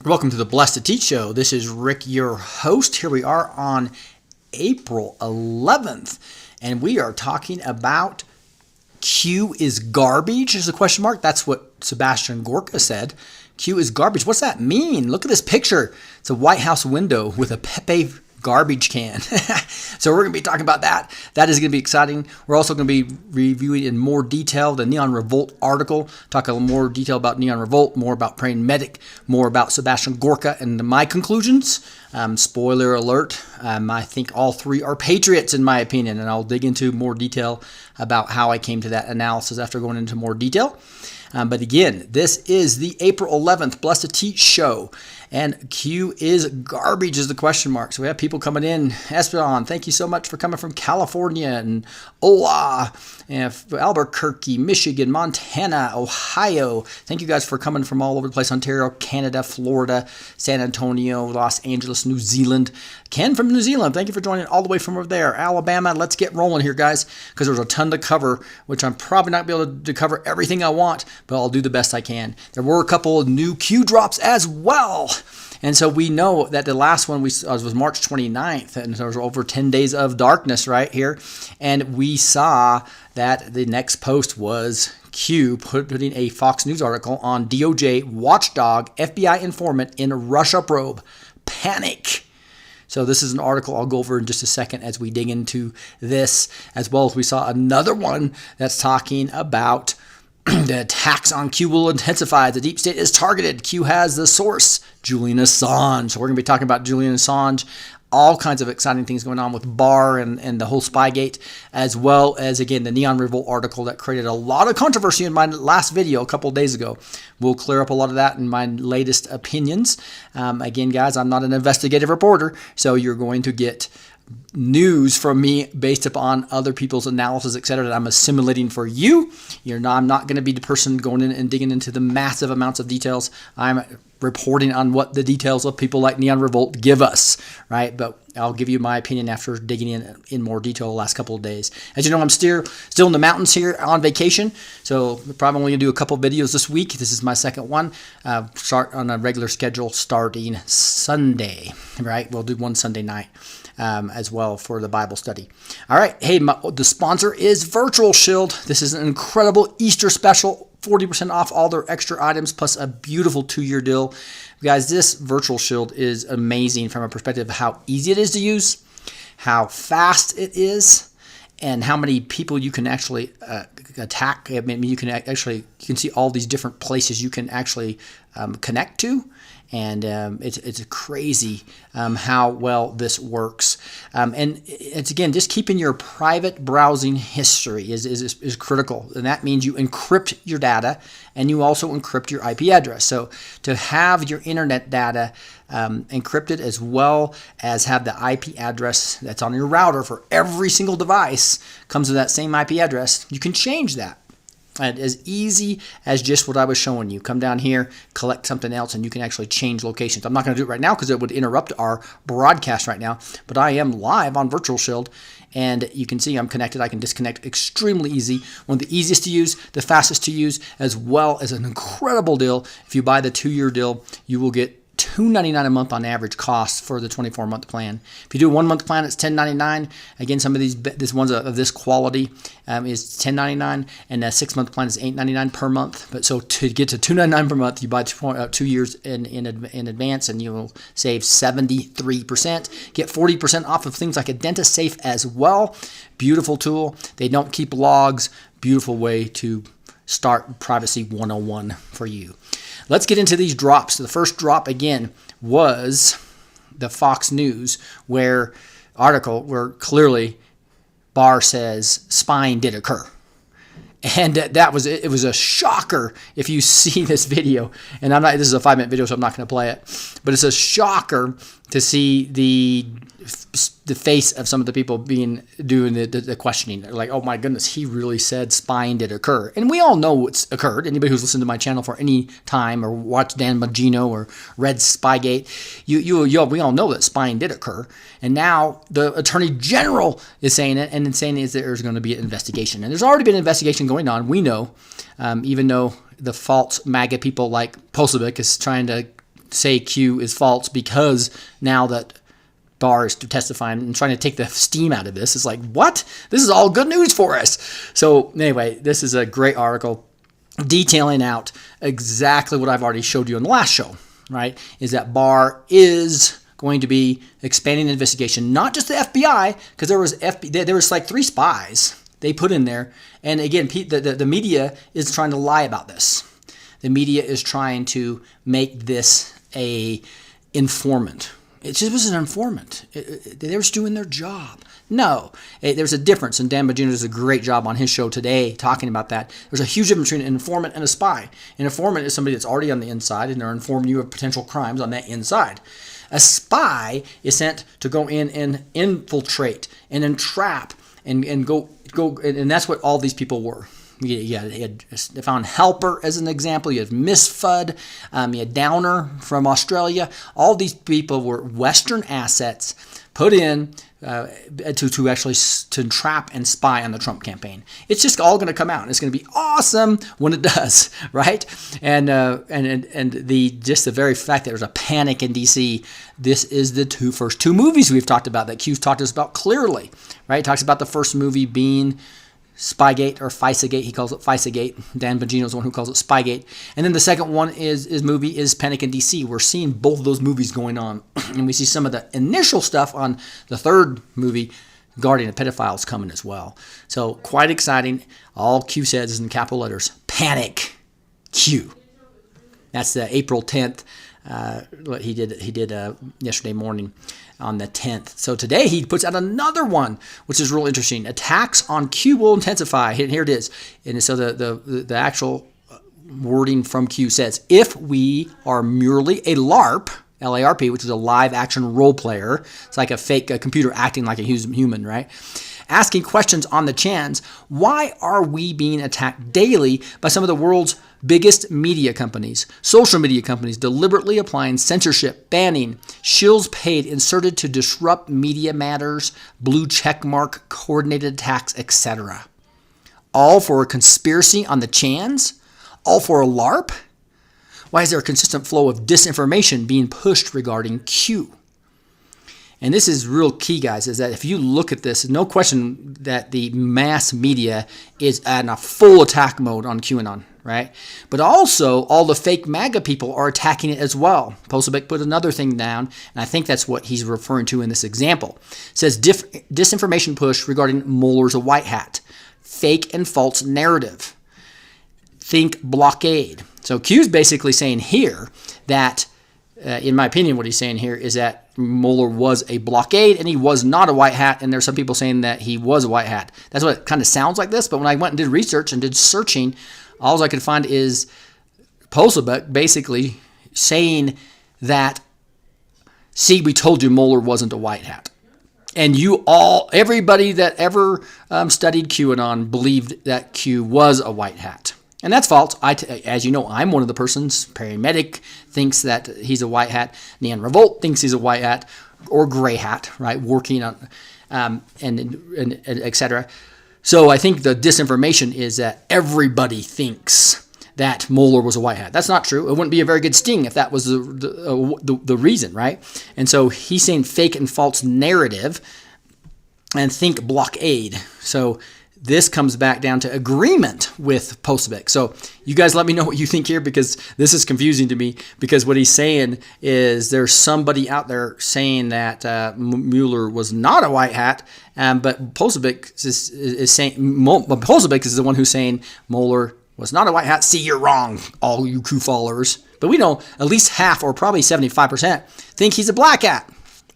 Welcome to the B2T show. This is Rick, your host. Here we are on April 11th, and we are talking about Qyoo is garbage, is a question mark. That's what Sebastian Gorka said. Qyoo is garbage. What's that mean? Look at this picture. It's a White House window with a Pepe garbage can. So we're going to be talking about that. That is going to be exciting. We're also going to be reviewing in more detail the Neon Revolt article, talk a little more detail about Neon Revolt, more about Praying Medic, more about Sebastian Gorka and my conclusions. Spoiler alert, I think all three are Patriots in my opinion, and I'll dig into more detail about how I came to that analysis after going into more detail. But again, this is the April 11th B2T show, and Qyoo is garbage is the question mark. So we have people coming in. Esteban, thank you so much for coming from California, and Ola, and Albuquerque, Michigan, Montana, Ohio. Thank you guys for coming from all over the place. Ontario, Canada, Florida, San Antonio, Los Angeles, New Zealand. Ken from New Zealand, thank you for joining all the way from over there. Alabama, let's get rolling here, guys, because there's a ton to cover, which I'm probably not going to be able to cover everything I want, but I'll do the best I can. There were a couple of new Qyoo drops as well. And so we know that the last one was March 29th, and there was over 10 days of darkness right here. And we saw that the next post was Qyoo putting a Fox News article on DOJ watchdog FBI informant in Russia probe. Panic. So this is an article I'll go over in just a second as we dig into this, as well as we saw another one that's talking about the attacks on Qyoo will intensify. The deep state is targeted. Qyoo has the source, Julian Assange. So we're going to be talking about Julian Assange, all kinds of exciting things going on with Barr and the whole Spygate, as well as, again, the Neon Revolt article that created a lot of controversy in my last video a couple of days ago. We'll clear up a lot of that in my latest opinions. Again, guys, I'm not an investigative reporter, so you're going to get news from me based upon other people's analysis, etc., that I'm assimilating for you. I'm not going to be the person going in and digging into the massive amounts of details. I'm reporting on what the details of people like Neon Revolt give us, right? But I'll give you my opinion after digging in more detail the last couple of days. As you know, I'm still in the mountains here on vacation, so we're probably only going to do a couple videos this week. This is my second one. Start on a regular schedule starting Sunday, right? We'll do one Sunday night as well for the Bible study. All right. Hey, the sponsor is Virtual Shield. This is an incredible Easter special. 40% off all their extra items plus a beautiful 2-year deal. Guys, this Virtual Shield is amazing from a perspective of how easy it is to use, how fast it is, and how many people you can actually attack. I mean, you can see all these different places you can actually connect to. And it's crazy how well this works. And it's, again, just keeping your private browsing history is critical. And that means you encrypt your data and you also encrypt your IP address. So to have your internet data encrypted as well as have the IP address that's on your router for every single device comes with that same IP address, you can change that. And as easy as just what I was showing you. Come down here, collect something else, and you can actually change locations. I'm not going to do it right now because it would interrupt our broadcast right now, but I am live on Virtual Shield, and you can see I'm connected. I can disconnect extremely easy. One of the easiest to use, the fastest to use, as well as an incredible deal. If you buy the 2-year deal, you will get $2.99 a month on average cost for the 24-month plan. If you do a 1-month plan, it's $10.99. Again, some of these ones of this quality is $10.99, and a 6-month plan is $8.99 per month. But so to get to $2.99 per month, you buy 2 years in advance, and you will save 73%. Get 40% off of things like a dentist safe as well. Beautiful tool. They don't keep logs. Beautiful way to start Privacy 101 for you. Let's get into these drops. The first drop, again, was the Fox News article where clearly Barr says spying did occur. And it was a shocker if you see this video. And this is a 5-minute video, so I'm not going to play it. But it's a shocker to see the face of some of the people doing the questioning. They're like, oh my goodness, he really said spying did occur. And we all know what's occurred. Anybody who's listened to my channel for any time or watched Dan Bongino or read Spygate, we all know that spying did occur. And now the Attorney General is saying it, and then saying is that there's going to be an investigation. And there's already been an investigation going on. We know, even though the false MAGA people like Posevich is trying to say Q is false because now that Barr is testifying and trying to take the steam out of this. It's like, what? This is all good news for us. So anyway, this is a great article detailing out exactly what I've already showed you in the last show, right? Is that Barr is going to be expanding the investigation, not just the FBI, because there was like 3 spies they put in there. And again, the media is trying to lie about this. The media is trying to make this a informant. It just was an informant. They were just doing their job. No, there's a difference, and Dan Bongino does a great job on his show today talking about that. There's a huge difference between an informant and a spy. An informant is somebody that's already on the inside, and they're informing you of potential crimes on that inside. A spy is sent to go in and infiltrate and entrap and go, and that's what all these people were. You had Stefan Halper as an example. You had Miss Fudd. You had Downer from Australia. All these people were Western assets put in to actually to entrap and spy on the Trump campaign. It's just all going to come out, and it's going to be awesome when it does, right? And the very fact that there's a panic in D.C. This is the first two movies we've talked about that Q's talked to us about clearly, right? He talks about the first movie being Spygate or FISAgate. He calls it FISAgate. Dan Bongino is the one who calls it Spygate. And then the second one is Panic in DC. We're seeing both of those movies going on. And we see some of the initial stuff on the third movie, Guardian of Pedophiles, coming as well. So quite exciting. All Q says is in capital letters, panic, Q. That's the April 10th. What he did yesterday morning on the 10th. So today he puts out another one, which is real interesting. Attacks on Q will intensify. Here it is. And so the actual wording from Q says, if we are merely a LARP, L-A-R-P, which is a live action role player, it's like a fake computer acting like a human, right? Asking questions on the chans, why are we being attacked daily by some of the world's biggest media companies, social media companies, deliberately applying censorship, banning, shills paid inserted to disrupt media matters, blue checkmark, coordinated attacks, etc. All for a conspiracy on the chans? All for a LARP? Why is there a consistent flow of disinformation being pushed regarding Q? And this is real key, guys, is that if you look at this, no question that the mass media is in a full attack mode on QAnon, right? But also, all the fake MAGA people are attacking it as well. Posebek put another thing down, and I think that's what he's referring to in this example. It says, disinformation push regarding Mueller's a white hat. Fake and false narrative. Think blockade. So Q's basically saying here that, in my opinion, what he's saying here is that Mueller was a blockade and he was not a white hat, and there's some people saying that he was a white hat. That's what it kind of sounds like this, but when I went and did research and did searching, all I could find is Posebek basically saying that, see, we told you Mueller wasn't a white hat. And everybody that ever studied QAnon believed that Q was a white hat. And that's false. As you know, I'm one of the persons. Paramedic thinks that he's a white hat. Nan Revolt thinks he's a white hat or gray hat, right? Working on, and etc. So I think the disinformation is that everybody thinks that Mueller was a white hat. That's not true. It wouldn't be a very good sting if that was the reason, right? And so he's saying fake and false narrative and think blockade. So this comes back down to agreement with Posebek. So you guys let me know what you think here, because this is confusing to me, because what he's saying is there's somebody out there saying that Mueller was not a white hat, but Posebek is saying, Posebek is the one who's saying Mueller was not a white hat. See, you're wrong, all you Q followers. But we know at least half, or probably 75%, think he's a black hat,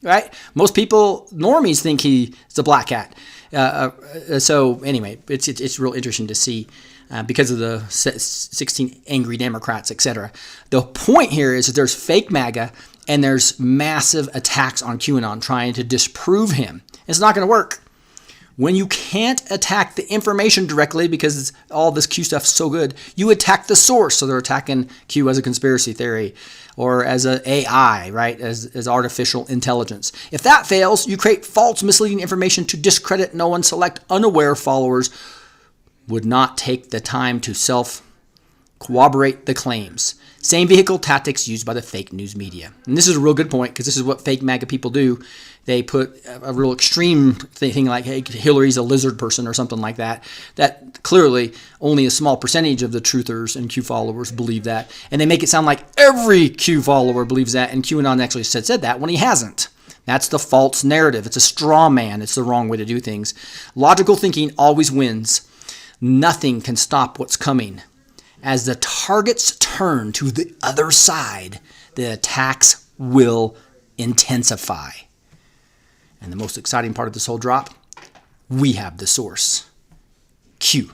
right? Most people, normies, think he's a black hat. So anyway, it's real interesting to see because of the 16 angry Democrats, etc. The point here is that there's fake MAGA and there's massive attacks on QAnon trying to disprove him. It's not going to work. When you can't attack the information directly because all this Q stuff is so good, you attack the source. So they're attacking Q as a conspiracy theory or as an AI, right, as artificial intelligence. If that fails, you create false, misleading information to discredit, know, and select unaware followers would not take the time to self-corroborate the claims. Same vehicle tactics used by the fake news media. And this is a real good point because this is what fake MAGA people do. They put a real extreme thing like, hey, Hillary's a lizard person or something like that. That clearly only a small percentage of the truthers and Q followers believe that. And they make it sound like every Q follower believes that, and QAnon actually said that when he hasn't. That's the false narrative. It's a straw man. It's the wrong way to do things. Logical thinking always wins. Nothing can stop what's coming. As the targets turn to the other side, the attacks will intensify. And the most exciting part of this whole drop, we have the source. Q.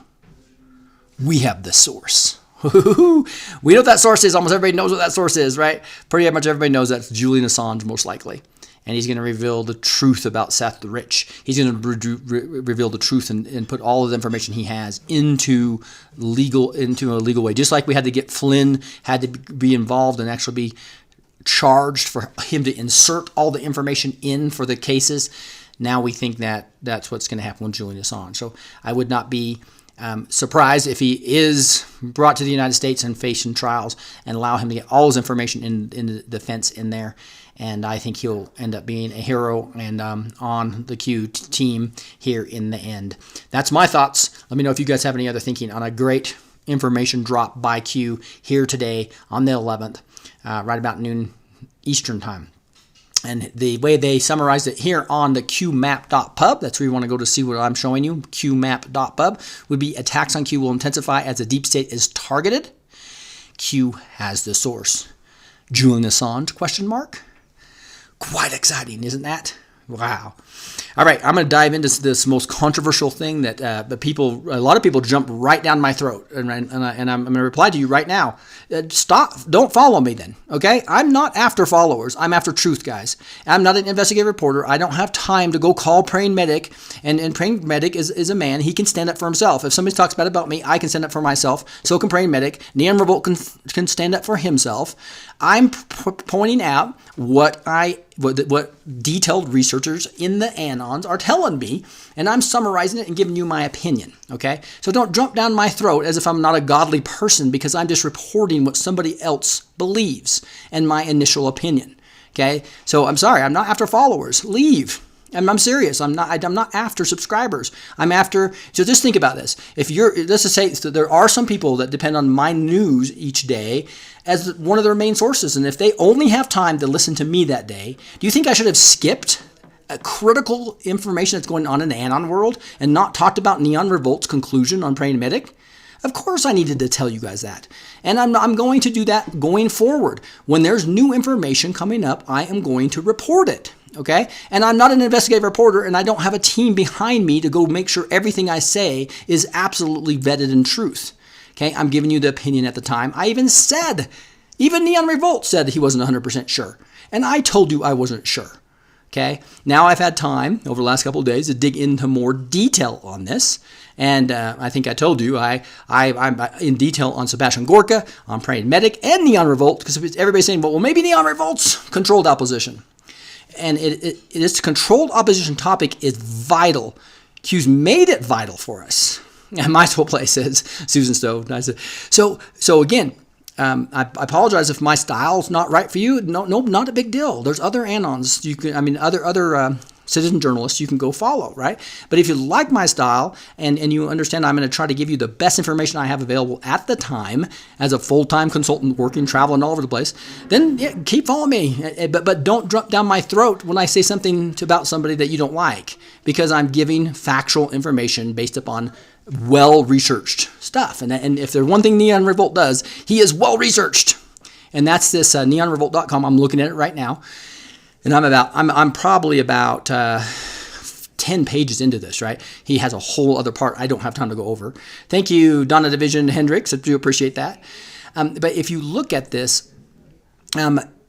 We have the source. We know what that source is. Almost everybody knows what that source is, right? Pretty much everybody knows that's Julian Assange, most likely. And he's going to reveal the truth about Seth the Rich. He's going to reveal the truth and put all of the information he has into a legal way. Just like we had to get Flynn, had to be involved and actually be charged for him to insert all the information in for the cases. Now we think that that's what's going to happen with Julian Assange. So I would not be surprised if he is brought to the United States and facing trials, and allow him to get all his information in the defense in there. And I think he'll end up being a hero and on the Q team here in the end. That's my thoughts. Let me know if you guys have any other thinking on a great information drop by Q here today on the 11th, right about noon Eastern time. And the way they summarized it here on the qmap.pub, that's where you want to go to see what I'm showing you, qmap.pub, would be attacks on Q will intensify as the deep state is targeted. Q has the source. Julian Assange, question mark? Quite exciting, isn't that? Wow. All right, I'm going to dive into this most controversial thing that a lot of people jump right down my throat, and I'm going to reply to you right now. Stop! Don't follow me then, okay? I'm not after followers. I'm after truth, guys. I'm not an investigative reporter. I don't have time to go call Praying Medic, and Praying Medic is a man. He can stand up for himself. If somebody talks bad about me, I can stand up for myself. So can Praying Medic. Neon Revolt can stand up for himself. I'm pointing out what detailed researchers in the Anons are telling me, and I'm summarizing it and giving you my opinion, okay? So don't jump down my throat as if I'm not a godly person, because I'm just reporting what somebody else believes and my initial opinion, okay? So I'm sorry, I'm not after followers. Leave. I'm serious. I'm not after subscribers. I'm after. So just think about this. If let's just say there are some people that depend on my news each day as one of their main sources, and if they only have time to listen to me that day, do you think I should have skipped a critical information that's going on in the Anon world and not talked about Neon Revolt's conclusion on Praying Medic? Of course I needed to tell you guys that. And I'm going to do that going forward. When there's new information coming up, I am going to report it. Okay? And I'm not an investigative reporter, and I don't have a team behind me to go make sure everything I say is absolutely vetted in truth. Okay? I'm giving you the opinion at the time. I even Neon Revolt said he wasn't 100% sure. And I told you I wasn't sure. Okay? Now I've had time over the last couple of days to dig into more detail on this. And I think I told you I'm in detail on Sebastian Gorka, on Praying Medic, and Neon Revolt, because everybody's saying, well, maybe Neon Revolt's controlled opposition. And this controlled opposition topic is vital. Q's made it vital for us. And my whole place says Susan Stowe. So again, I apologize if my style's not right for you. No, not a big deal. There's other Anons other citizen journalists you can go follow, right? But if you like my style and you understand I'm going to try to give you the best information I have available at the time as a full-time consultant working, traveling all over the place, then yeah, keep following me. But don't jump down my throat when I say something about somebody that you don't like, because I'm giving factual information based upon well-researched stuff. And if there's one thing Neon Revolt does, he is well-researched. And that's this neonrevolt.com. I'm looking at it right now. And I'm probably about 10 pages into this, right? He has a whole other part I don't have time to go over. Thank you, Donna Division Hendricks. I do appreciate that. But if you look at this,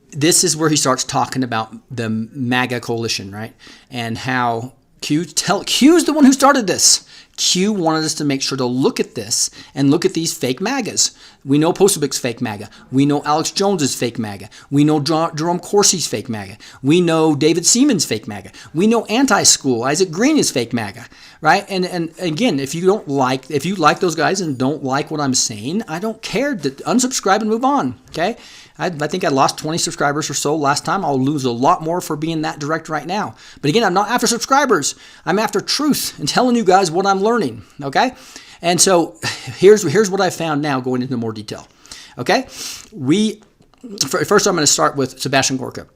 this is where he starts talking about the MAGA coalition, right? And how Q's the one who started this. Qyoo wanted us to make sure to look at this and look at these fake MAGAs. We know Posebek's fake MAGA. We know Alex Jones is fake MAGA. We know Jerome Corsi's fake MAGA. We know David Seaman's fake MAGA. We know Anti-School, Isaac Green is fake MAGA, right? And again, if you like those guys and don't like what I'm saying, I don't care. Unsubscribe and move on, okay? I think I lost 20 subscribers or so last time. I'll lose a lot more for being that direct right now. But again, I'm not after subscribers. I'm after truth and telling you guys what I'm learning, okay? And so here's what I found now, going into more detail, okay? First I'm going to start with Sebastian Gorka.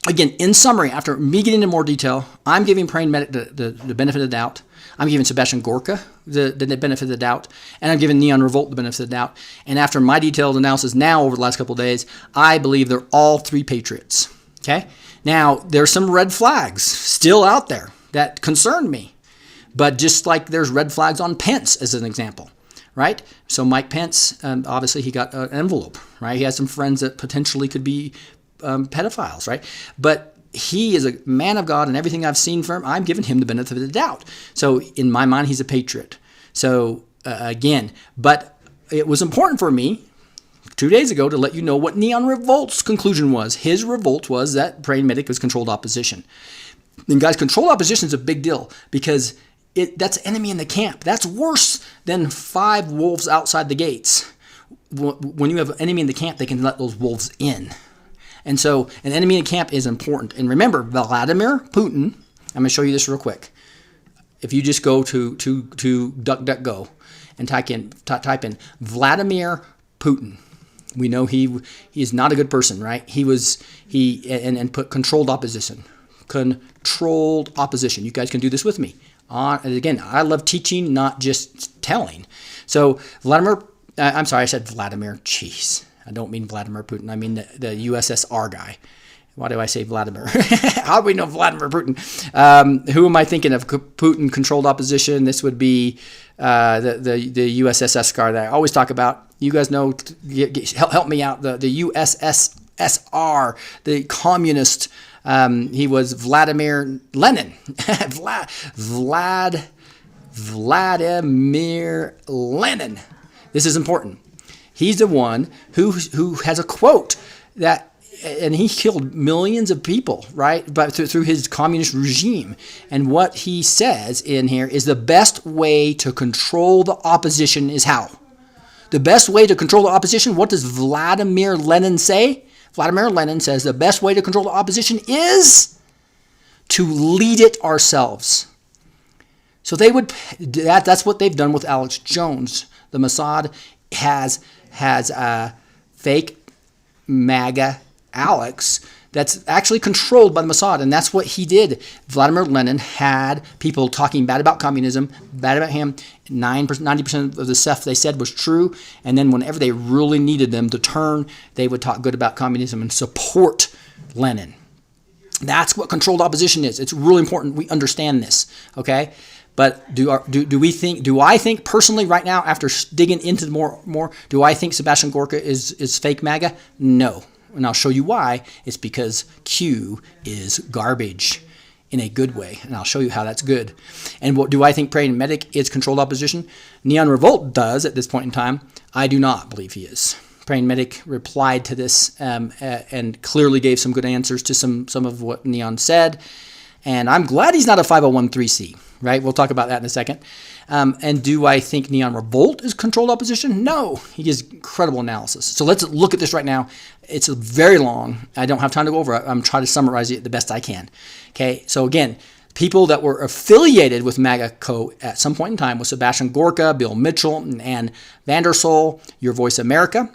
Again, in summary, after me getting into more detail, I'm giving Praying Medic the benefit of the doubt. I'm giving Sebastian Gorka the benefit of the doubt, and I'm giving Neon Revolt the benefit of the doubt. And after my detailed analysis now over the last couple of days, I believe they're all three Patriots. Okay? Now, there's some red flags still out there that concern me. But just like there's red flags on Pence as an example, right? So Mike Pence, obviously he got an envelope, right? He has some friends that potentially could be pedophiles, right? But he is a man of God, and everything I've seen from him, I'm giving him the benefit of the doubt. So in my mind, he's a patriot. So again, but it was important for me 2 days ago to let you know what Neon Revolt's conclusion was. His revolt was that Praying Medic was controlled opposition. And guys, controlled opposition is a big deal because that's enemy in the camp. That's worse than 5 wolves outside the gates. When you have an enemy in the camp, they can let those wolves in. And so an enemy in camp is important. And remember, Vladimir Putin, I'm going to show you this real quick. If you just go to DuckDuckGo and type in Vladimir Putin, we know he is not a good person, right? And put controlled opposition. Controlled opposition. You guys can do this with me. And again, I love teaching, not just telling. So I'm sorry, I said Vladimir. Jeez. I don't mean Vladimir Putin. I mean the USSR guy. Why do I say Vladimir? How do we know Vladimir Putin? Who am I thinking of? Putin controlled opposition. This would be the USSR guy that I always talk about. You guys know. Help me out. The USSR, the communist. He was Vladimir Lenin. Vladimir Lenin. This is important. He's the one who has a quote and he killed millions of people, right? But through his communist regime. And what he says in here is the best way to control the opposition is how? The best way to control the opposition, what does Vladimir Lenin say? Vladimir Lenin says the best way to control the opposition is to lead it ourselves. So that's what they've done with Alex Jones. The Mossad has a fake MAGA Alex that's actually controlled by the Mossad, and that's what he did. Vladimir Lenin had people talking bad about communism, bad about him. 90% of the stuff they said was true, and then whenever they really needed them to turn, they would talk good about communism and support Lenin. That's what controlled opposition is. It's really important we understand this, okay? But do I think personally right now, after digging into more, do I think Sebastian Gorka is fake MAGA? No. And I'll show you why. It's because Qyoo is garbage in a good way. And I'll show you how that's good. And what do I think Praying Medic is controlled opposition? Neon Revolt does at this point in time. I do not believe he is. Praying Medic replied to this and clearly gave some good answers to some of what Neon said. And I'm glad he's not a 501(c)(3), right? We'll talk about that in a second. And do I think Neon Revolt is controlled opposition? No. He gives incredible analysis. So let's look at this right now. It's very long. I don't have time to go over it. I'm trying to summarize it the best I can. Okay, so again, people that were affiliated with MAGA Co. at some point in time was Sebastian Gorka, Bill Mitchell, and Vandersol, Your Voice America,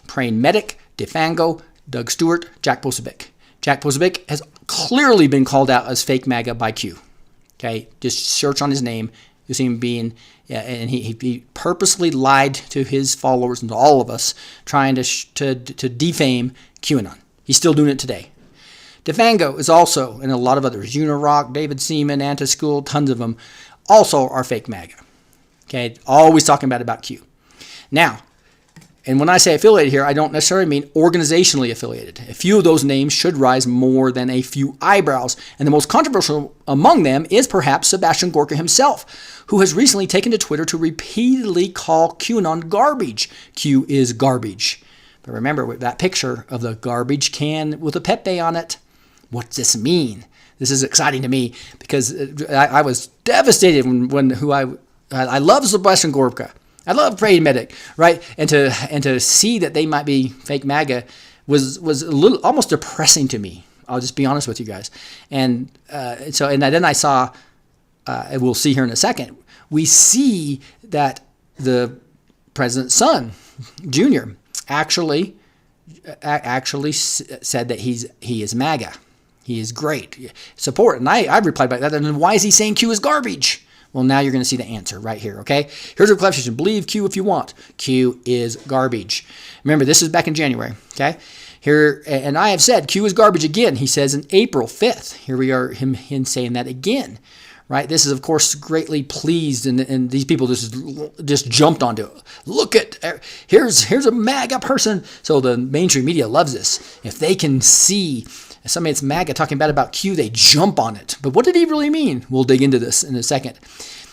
Praying Medic, Defango, Doug Stewart, Jack Posebek. Jack Posebek has clearly been called out as fake MAGA by Qyoo. Okay, just search on his name. You see him being, and he purposely lied to his followers and to all of us, trying to defame QAnon. He's still doing it today. Defango is also, and a lot of others, Unirock, David Seaman, Anti-School, tons of them, also are fake MAGA. Okay, always talking about Qyoo. Now, And when I say affiliated here, I don't necessarily mean organizationally affiliated. A few of those names should rise more than a few eyebrows. And the most controversial among them is perhaps Sebastian Gorka himself, who has recently taken to Twitter to repeatedly call QAnon garbage. Q is garbage. But remember that picture of the garbage can with a Pepe on it. What's this mean? This is exciting to me because I was devastated when I love Sebastian Gorka. I love Praying Medic, right? And to see that they might be fake MAGA was a little almost depressing to me. I'll just be honest with you guys. And then I saw, and we'll see here in a second, we see that the president's son, Junior, actually said that he is MAGA. He is great. Support. And I replied back that. And then why is he saying Q is garbage? Well, now you're going to see the answer right here, okay? Here's a clarification. Believe Q if you want. Q is garbage. Remember, this is back in January, okay? Here, and I have said Q is garbage again. He says in April 5th. Here we are, him saying that again, right? This is, of course, greatly pleased, and these people just jumped onto it. Look at, here's a MAGA person. So the mainstream media loves this. If they can see somebody that's MAGA talking bad about Q, they jump on it. But what did he really mean? We'll dig into this in a second.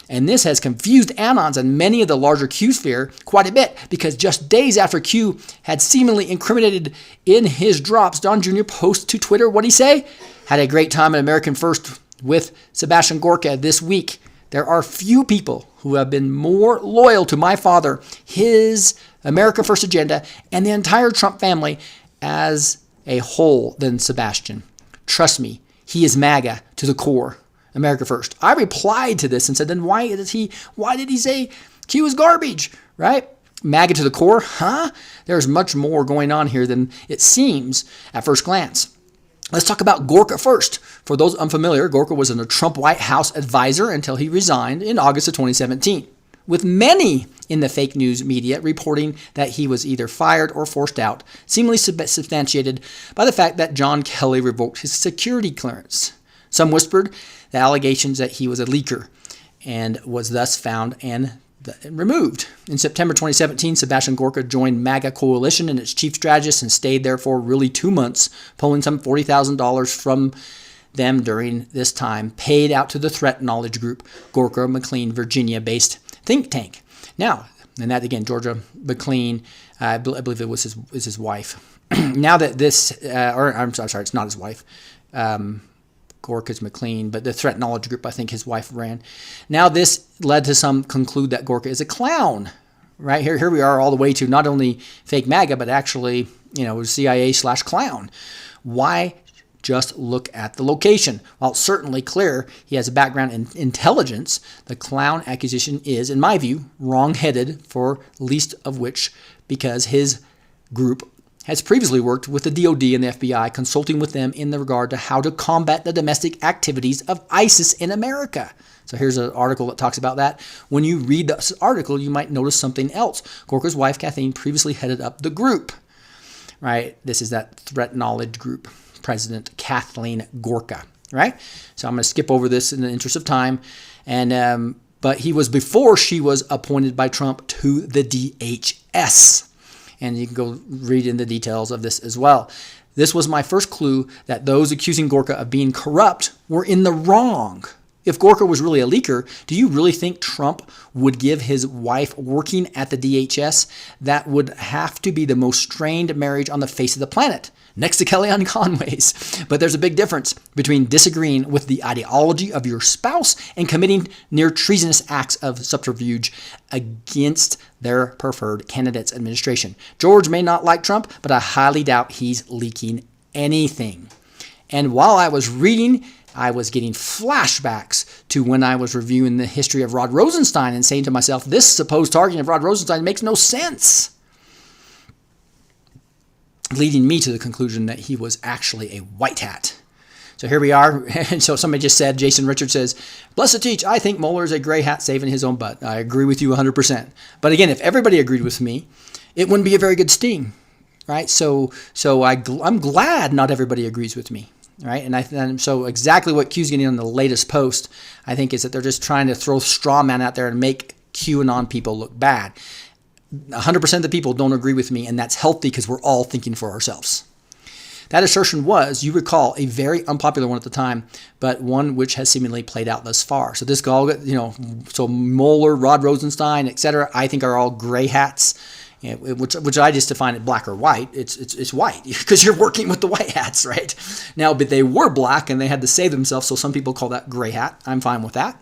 And this has confused Anons and many of the larger Q sphere quite a bit, because just days after Q had seemingly incriminated in his drops, Don Jr. posted to Twitter, what'd he say? Had a great time at American First with Sebastian Gorka this week. There are few people who have been more loyal to my father, his America First agenda, and the entire Trump family as a whole than Sebastian. Trust me, he is MAGA to the core. America First. I replied to this and said, then why did he say Q is garbage, right? MAGA to the core, huh? There's much more going on here than it seems at first glance. Let's talk about Gorka first. For those unfamiliar, Gorka was a Trump White House advisor until he resigned in August of 2017, with many in the fake news media reporting that he was either fired or forced out, seemingly substantiated by the fact that John Kelly revoked his security clearance. Some whispered the allegations that he was a leaker and was thus found and removed. In September 2017, Sebastian Gorka joined MAGA Coalition and its chief strategist and stayed there for really 2 months, pulling some $40,000 from them during this time, paid out to the Threat Knowledge Group, Gorka McLean, Virginia-based think tank. Now, and that again, Georgia McLean, I believe it was his wife. Now that this, I'm sorry, it's not his wife. Gorka's McLean, but the Threat Knowledge Group, I think his wife ran. Now this led to some conclude that Gorka is a clown, right? Here we are all the way to not only fake MAGA, but actually, CIA/clown. Why? Just look at the location. While it's certainly clear he has a background in intelligence, the clown accusation is, in my view, wrong-headed, for least of which because his group has previously worked with the DOD and the FBI, consulting with them in the regard to how to combat the domestic activities of ISIS in America. So here's an article that talks about that. When you read this article, you might notice something else. Gorka's wife, Kathleen, previously headed up the group, right? This is that Threat Knowledge Group president, Kathleen Gorka, right? So I'm going to skip over this in the interest of time. But he was before she was appointed by Trump to the DHS. And you can go read in the details of this as well. This was my first clue that those accusing Gorka of being corrupt were in the wrong. If Gorka was really a leaker, do you really think Trump would give his wife working at the DHS? That would have to be the most strained marriage on the face of the planet, next to Kellyanne Conway's. But there's a big difference between disagreeing with the ideology of your spouse and committing near treasonous acts of subterfuge against their preferred candidate's administration. George may not like Trump, but I highly doubt he's leaking anything. And while I was reading, I was getting flashbacks to when I was reviewing the history of Rod Rosenstein and saying to myself, this supposed targeting of Rod Rosenstein makes no sense, leading me to the conclusion that he was actually a white hat. So here we are. And so somebody just said, Jason Richards says, blessed teach, I think Mueller is a gray hat saving his own butt. I agree with you 100%. But again, if everybody agreed with me, it wouldn't be a very good sting, right? So I'm glad not everybody agrees with me, right? And so exactly what Q's getting on the latest post, I think, is that they're just trying to throw straw man out there and make QAnon people look bad. 100% of the people don't agree with me, and that's healthy because we're all thinking for ourselves. That assertion was, you recall, a very unpopular one at the time, but one which has seemingly played out thus far. So this guy, so Mueller, Rod Rosenstein, etc., I think are all gray hats, which I just define it black or white. It's white because you're working with the white hats, right? Now, but they were black and they had to save themselves, so some people call that gray hat. I'm fine with that.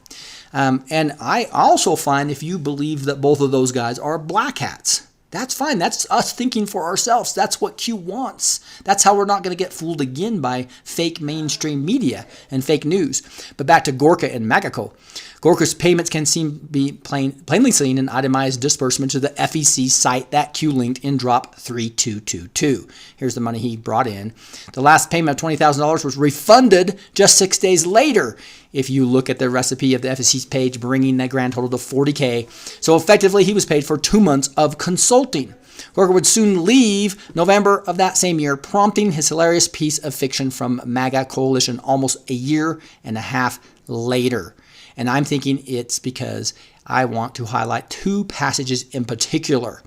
And I also find if you believe that both of those guys are black hats, that's fine. That's us thinking for ourselves. That's what Qyoo wants. That's how we're not going to get fooled again by fake mainstream media and fake news. But back to Gorka and Magaco. Gorka's payments can be plainly seen in itemized disbursement to the FEC site that Qyoo linked in drop 3222. Here's the money he brought in. The last payment of $20,000 was refunded just 6 days later. If you look at the recipe of the FEC's page, bringing that grand total to $40K. So effectively, he was paid for 2 months of consulting. Gorka would soon leave November of that same year, prompting his hilarious piece of fiction from MAGA Coalition almost a year and a half later. And I'm thinking it's because I want to highlight two passages in particular.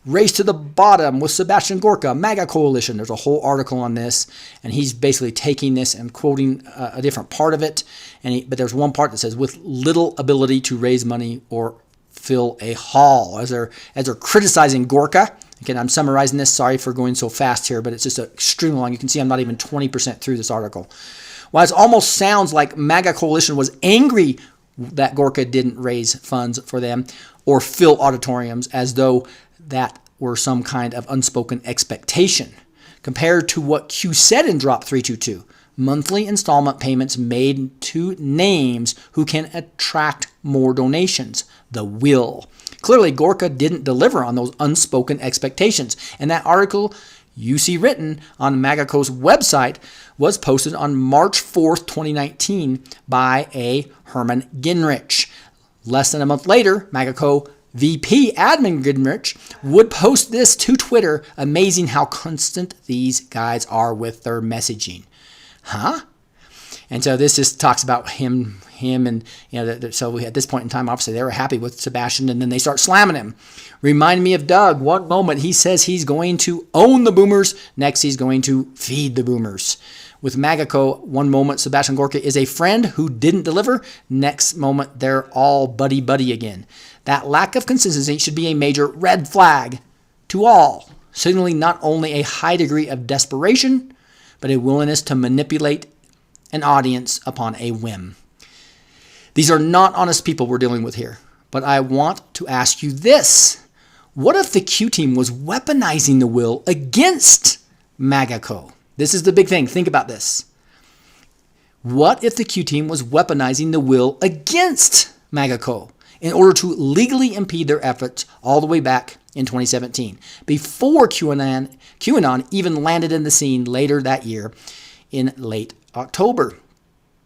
Race to the Bottom with Sebastian Gorka, MAGA Coalition. There's a whole article on this, and he's basically taking this and quoting a different part of it. But there's one part that says, with little ability to raise money or fill a hall. As they're criticizing Gorka. Again, I'm summarizing this. Sorry for going so fast here, but it's just extremely long. You can see I'm not even 20% through this article. While it almost sounds like MAGA Coalition was angry that Gorka didn't raise funds for them or fill auditoriums, as though that were some kind of unspoken expectation. Compared to what Qyoo said in drop 322, monthly installment payments made to names who can attract more donations. The will. Clearly, Gorka didn't deliver on those unspoken expectations. And that article you see written on Magaco's website was posted on March 4th, 2019 by a Herman Gingrich. Less than a month later, Magaco VP Admin Gingrich would post this to Twitter. Amazing how constant these guys are with their messaging. Huh? And so this just talks about him and, so at this point in time, obviously they were happy with Sebastian, and then they start slamming him. Remind me of Doug. One moment he says he's going to own the boomers. Next, he's going to feed the boomers. With Magaco, one moment Sebastian Gorka is a friend who didn't deliver. Next moment, they're all buddy-buddy again. That lack of consistency should be a major red flag to all, signaling not only a high degree of desperation, but a willingness to manipulate an audience upon a whim. These are not honest people we're dealing with here, but I want to ask you this. What if the Qyoo team was weaponizing the will against Magaco? This is the big thing. Think about this. What if the Qyoo team was weaponizing the will against Magaco in order to legally impede their efforts all the way back in 2017, before QAnon even landed in the scene later that year in late October?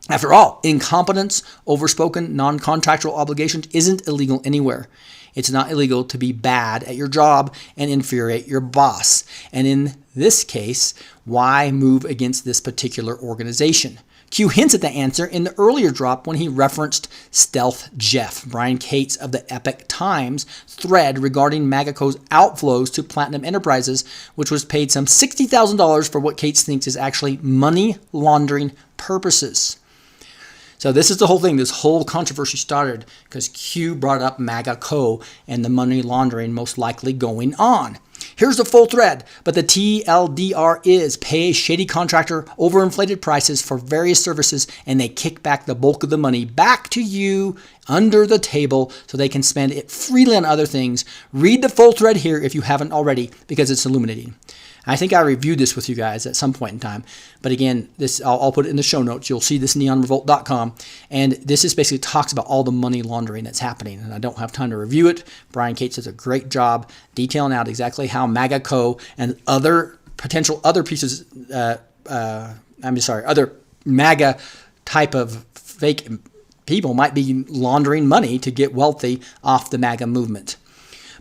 After all, incompetence, overspoken, non-contractual obligations isn't illegal anywhere. It's not illegal to be bad at your job and infuriate your boss. And in this case, why move against this particular organization? Qyoo hints at the answer in the earlier drop when he referenced Stealth Jeff, Brian Cates of the Epic Times thread regarding Magaco's outflows to Platinum Enterprises, which was paid some $60,000 for what Cates thinks is actually money laundering purposes. So this is the whole thing. This whole controversy started because Qyoo brought up Magaco and the money laundering most likely going on. Here's the full thread, but the TLDR is pay a shady contractor overinflated prices for various services, and they kick back the bulk of the money back to you under the table so they can spend it freely on other things. Read the full thread here if you haven't already, because it's illuminating. I think I reviewed this with you guys at some point in time. But again, I'll put it in the show notes. You'll see this neonrevolt.com. And this is basically talks about all the money laundering that's happening. And I don't have time to review it. Brian Cates does a great job detailing out exactly how Magaco and other pieces, other MAGA type of fake people might be laundering money to get wealthy off the MAGA movement.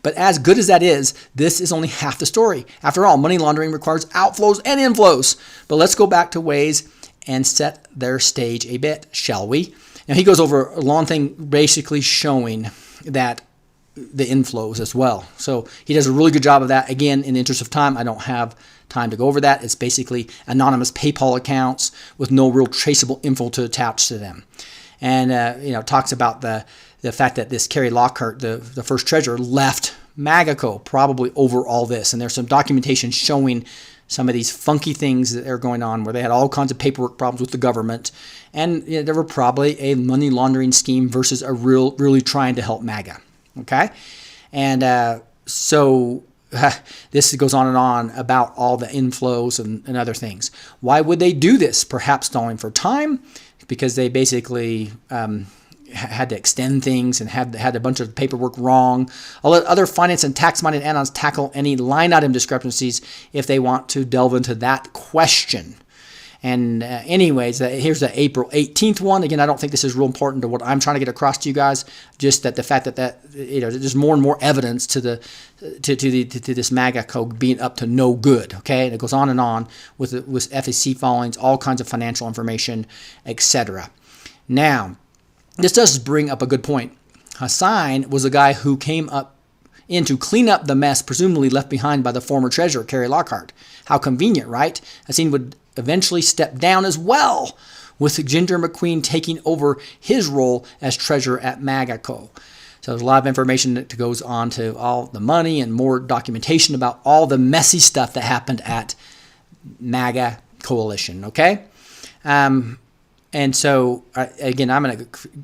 But as good as that is, this is only half the story. After all, money laundering requires outflows and inflows. But let's go back to ways and set their stage a bit, shall we? Now, he goes over a long thing basically showing that the inflows as well. So he does a really good job of that. Again, in the interest of time, I don't have time to go over that. It's basically anonymous PayPal accounts with no real traceable info to attach to them. And, talks about the fact that this Kerry Lockhart, the first treasurer, left MAGACO probably over all this. And there's some documentation showing some of these funky things that are going on where they had all kinds of paperwork problems with the government. And there were probably a money laundering scheme versus a really trying to help MAGA. Okay? And so this goes on and on about all the inflows and other things. Why would they do this? Perhaps stalling for time, because they basically had to extend things and had a bunch of paperwork wrong. I'll let other finance and tax-minded anons tackle any line item discrepancies if they want to delve into that question. And anyways, here's the April 18th one. Again, I don't think this is real important to what I'm trying to get across to you guys. Just that the fact that there's more and more evidence to this MAGA code being up to no good. Okay, and it goes on and on with FEC filings, all kinds of financial information, etc. Now, this does bring up a good point. Hassan was a guy who came up in to clean up the mess presumably left behind by the former treasurer, Kerry Lockhart. How convenient, right? Hassan would eventually step down as well, with Ginger McQueen taking over his role as treasurer at MAGACO. So there's a lot of information that goes on to all the money and more documentation about all the messy stuff that happened at MAGA Coalition, okay? And so, again, I'm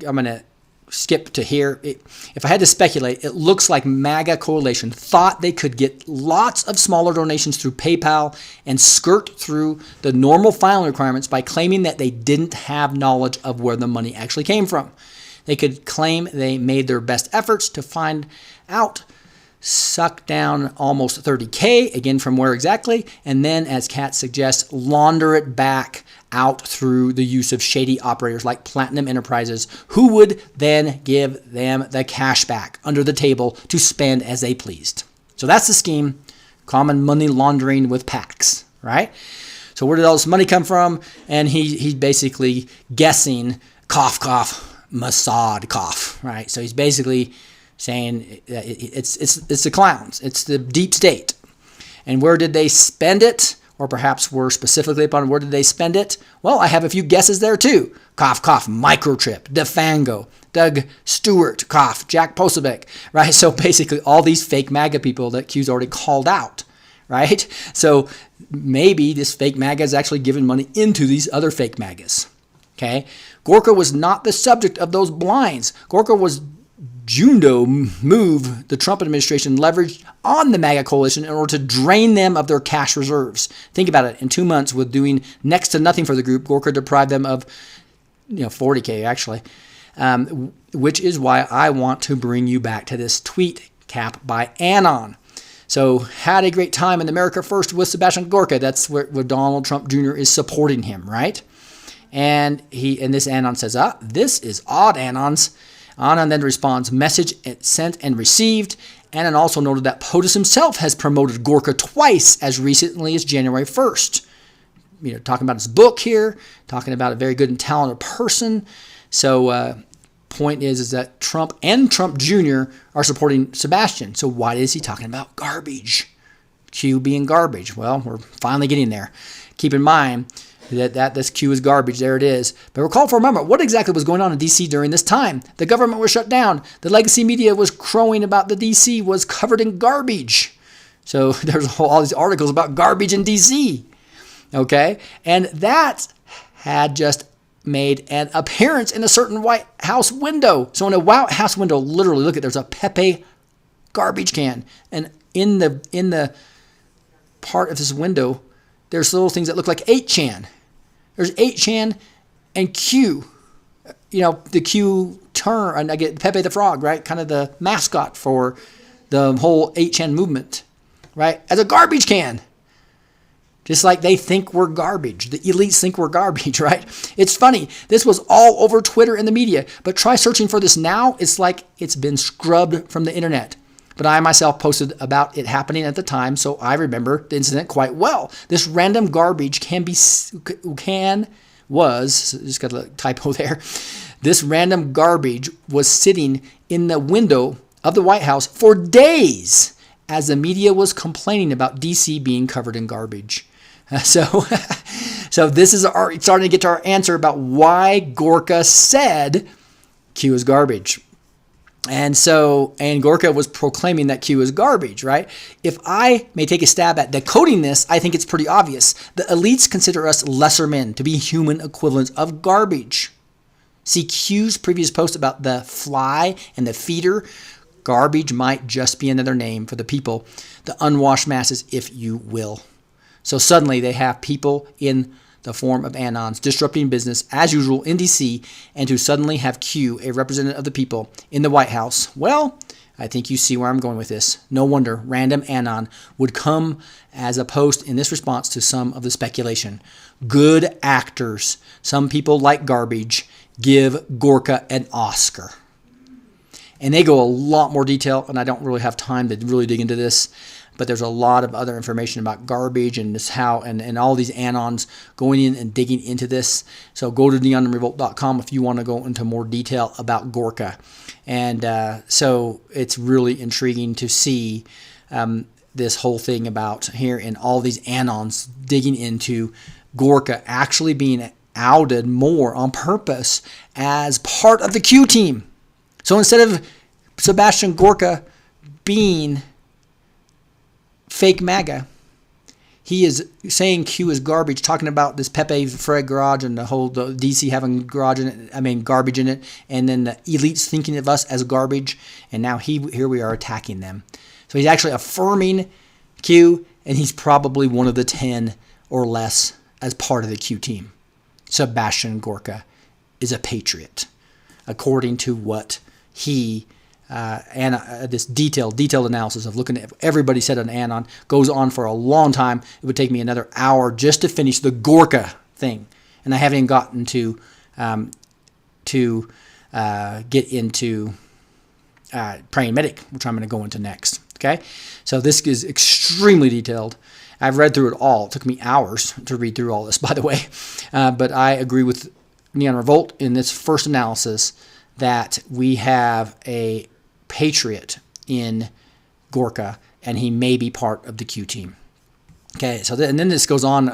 gonna skip to here. If I had to speculate, it looks like MAGA Coalition thought they could get lots of smaller donations through PayPal and skirt through the normal filing requirements by claiming that they didn't have knowledge of where the money actually came from. They could claim they made their best efforts to find out, suck down almost $30K, again from where exactly, and then, as Kat suggests, launder it back out through the use of shady operators like Platinum Enterprises, who would then give them the cash back under the table to spend as they pleased. So that's the scheme, common money laundering with PACs, right? So where did all this money come from? And he's basically guessing, cough, cough, Mossad, cough, right? So he's basically saying it's the clowns, it's the deep state. And where did they spend it? Or perhaps we're specifically upon where did they spend it? Well, I have a few guesses there too. Cough, cough, Microtrip, Defango, Doug Stewart, cough, Jack Posobiec, right? So basically all these fake MAGA people that Q's already called out, right? So maybe this fake MAGA is actually giving money into these other fake MAGAs, okay? Gorka was not the subject of those blinds. Gorka was Jundo move the Trump administration leveraged on the MAGA coalition in order to drain them of their cash reserves. Think about it. In 2 months, with doing next to nothing for the group, Gorka deprived them of $40K actually, which is why I want to bring you back to this tweet cap by Anon. So, had a great time in America First with Sebastian Gorka. That's where Donald Trump Jr. is supporting him, right? And this Anon says, this is odd, Anons. Anon then responds, message sent and received. Anon also noted that POTUS himself has promoted Gorka twice as recently as January 1st. Talking about his book here, talking about a very good and talented person. So point is that Trump and Trump Jr. are supporting Sebastian. So why is he talking about garbage? Q being garbage. Well, we're finally getting there. Keep in mind that this Q is garbage. There it is. But recall for a moment what exactly was going on in D.C. during this time. The government was shut down. The legacy media was crowing about the D.C. was covered in garbage. So there's all these articles about garbage in D.C. Okay? And that had just made an appearance in a certain White House window. So in a White House window, literally, look at, there's a Pepe garbage can. And in the part of this window, there's little things that look like 8chan. There's 8chan and Q. The Q term, and I get Pepe the Frog, right? Kind of the mascot for the whole 8chan movement, right? As a garbage can. Just like they think we're garbage. The elites think we're garbage, right? It's funny. This was all over Twitter and the media. But try searching for this now. It's like it's been scrubbed from the internet. But I myself posted about it happening at the time, so I remember the incident quite well. This random garbage just got a typo there. This random garbage was sitting in the window of the White House for days as the media was complaining about D.C. being covered in garbage. So this is starting to get to our answer about why Gorka said Qyoo is garbage. And Gorka was proclaiming that Qyoo is garbage, right? If I may take a stab at decoding this, I think it's pretty obvious. The elites consider us lesser men to be human equivalents of garbage. See Qyoo's previous post about the fly and the feeder. Garbage might just be another name for the people, the unwashed masses, if you will. So suddenly they have people in the form of Anons disrupting business as usual in D.C., and to suddenly have Qyoo, a representative of the people, in the White House. Well, I think you see where I'm going with this. No wonder random Anon would come as a post in this response to some of the speculation. Good actors, some people like garbage, give Gorka an Oscar. And they go a lot more detail, and I don't really have time to really dig into this, but there's a lot of other information about garbage and just how, and all these Anons going in and digging into this. So go to neonrevolt.com if you want to go into more detail about Gorka. And so it's really intriguing to see this whole thing about here and all these Anons digging into Gorka actually being outed more on purpose as part of the Qyoo team. So instead of Sebastian Gorka being fake MAGA, he is saying Qyoo is garbage, talking about this Pepe Fred garage and the whole DC having garbage in it, and then the elites thinking of us as garbage, and now here we are attacking them. So he's actually affirming Qyoo, and he's probably one of the 10 or less as part of the Qyoo team. Sebastian Gorka is a patriot, according to what he this detailed analysis of looking at everybody said on Anon goes on for a long time. It would take me another hour just to finish the Gorka thing, and I haven't even gotten to get into praying medic, which I'm going to go into next. Okay, so this is extremely detailed. I've read through it all. It took me hours to read through all this, by the way, but I agree with Neon Revolt in this first analysis that we have a patriot in Gorka, and he may be part of the Qyoo team. Okay, so and then this goes on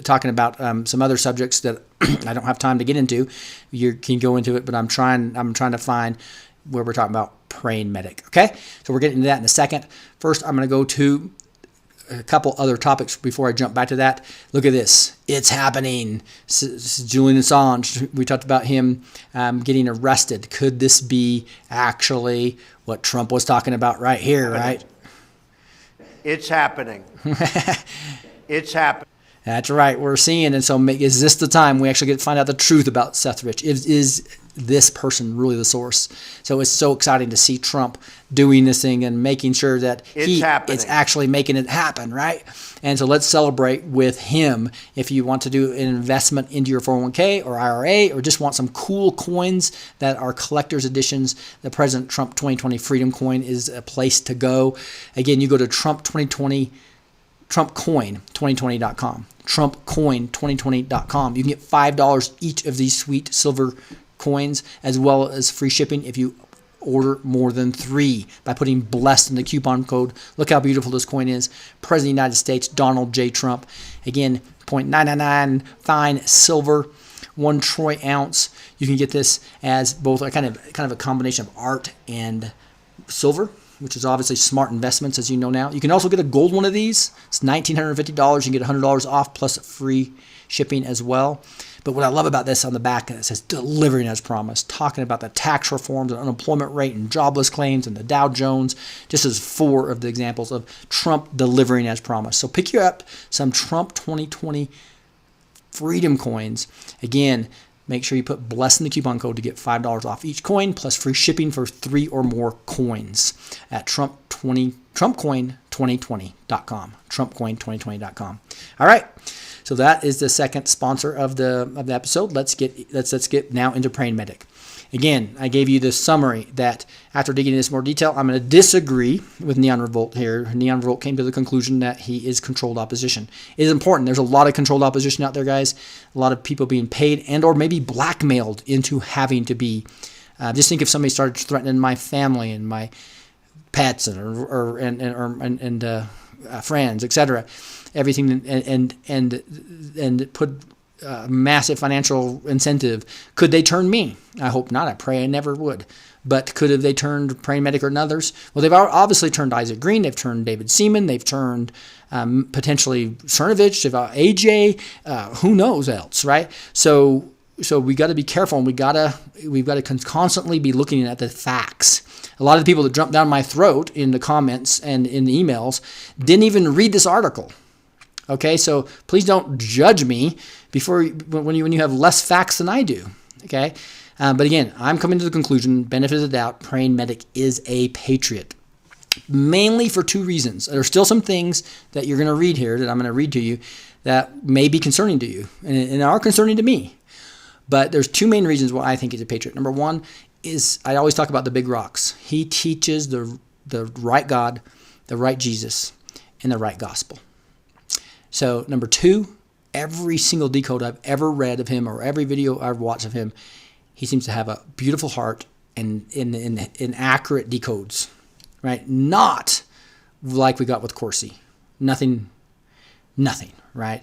talking about some other subjects that I don't have time to get into. You can go into it, but I'm trying to find where we're talking about praying medic. Okay, so we're getting into that in a second. First, I'm going to go to a couple other topics before I jump back to that. Look at this. It's happening. This is Julian Assange. We talked about him getting arrested. Could this be actually what Trump was talking about right here, right? It's happening. It's happening. That's right. We're seeing. And so is this the time we actually get to find out the truth about Seth Rich? Is this person really the source? So it's so exciting to see Trump doing this thing and making sure that it's actually making it happen, right? And so let's celebrate with him. If you want to do an investment into your 401k or IRA, or just want some cool coins that are collector's editions, the President Trump 2020 Freedom Coin is a place to go. Again, you go to TrumpCoin2020.com. TrumpCoin2020.com. You can get $5 each of these sweet silver coins, as well as free shipping if you order more than 3 by putting blessed in the coupon code. Look how beautiful this coin is. President of the United States, Donald J. Trump. Again, 0.999 fine silver, 1 troy ounce. You can get this as both a kind of a combination of art and silver, which is obviously smart investments, as you know now. You can also get a gold one of these. It's $1,950. You can get $100 off plus free shipping as well. But what I love about this on the back, it says delivering as promised, talking about the tax reforms and unemployment rate and jobless claims and the Dow Jones, just as 4 of the examples of Trump delivering as promised. So pick you up some Trump 2020 Freedom Coins. Again, make sure you put bless in the coupon code to get $5 off each coin plus free shipping for 3 or more coins at TrumpCoin2020.com. TrumpCoin2020.com. All right. So that is the second sponsor of the episode. Let's get now into praying medic. Again, I gave you the summary that after digging into this more detail, I'm going to disagree with Neon Revolt here. Neon Revolt came to the conclusion that he is controlled opposition. It is important. There's a lot of controlled opposition out there, guys. A lot of people being paid and or maybe blackmailed into having to be. Just think if somebody started threatening my family and my pets and friends, etc. Everything and put massive financial incentive. Could they turn me? I hope not. I pray I never would. But could have they turned Praying Medic or others? Well, they've obviously turned Isaac Green. They've turned David Seaman. They've turned potentially Cernovich, AJ. Who knows else, right? So we got to be careful, and we've got to constantly be looking at the facts. A lot of the people that jumped down my throat in the comments and in the emails didn't even read this article. Okay, so please don't judge me when you have less facts than I do. Okay, but again, I'm coming to the conclusion, benefit of the doubt, Praying Medic is a patriot. Mainly for two reasons. There are still some things that you're going to read here that I'm going to read to you that may be concerning to you and are concerning to me. But there's two main reasons why I think he's a patriot. Number one is I always talk about the big rocks. He teaches the right God, the right Jesus, and the right gospel. So number two, every single decode I've ever read of him or every video I've watched of him, he seems to have a beautiful heart and in accurate decodes, right? Not like we got with Corsi. Nothing, right?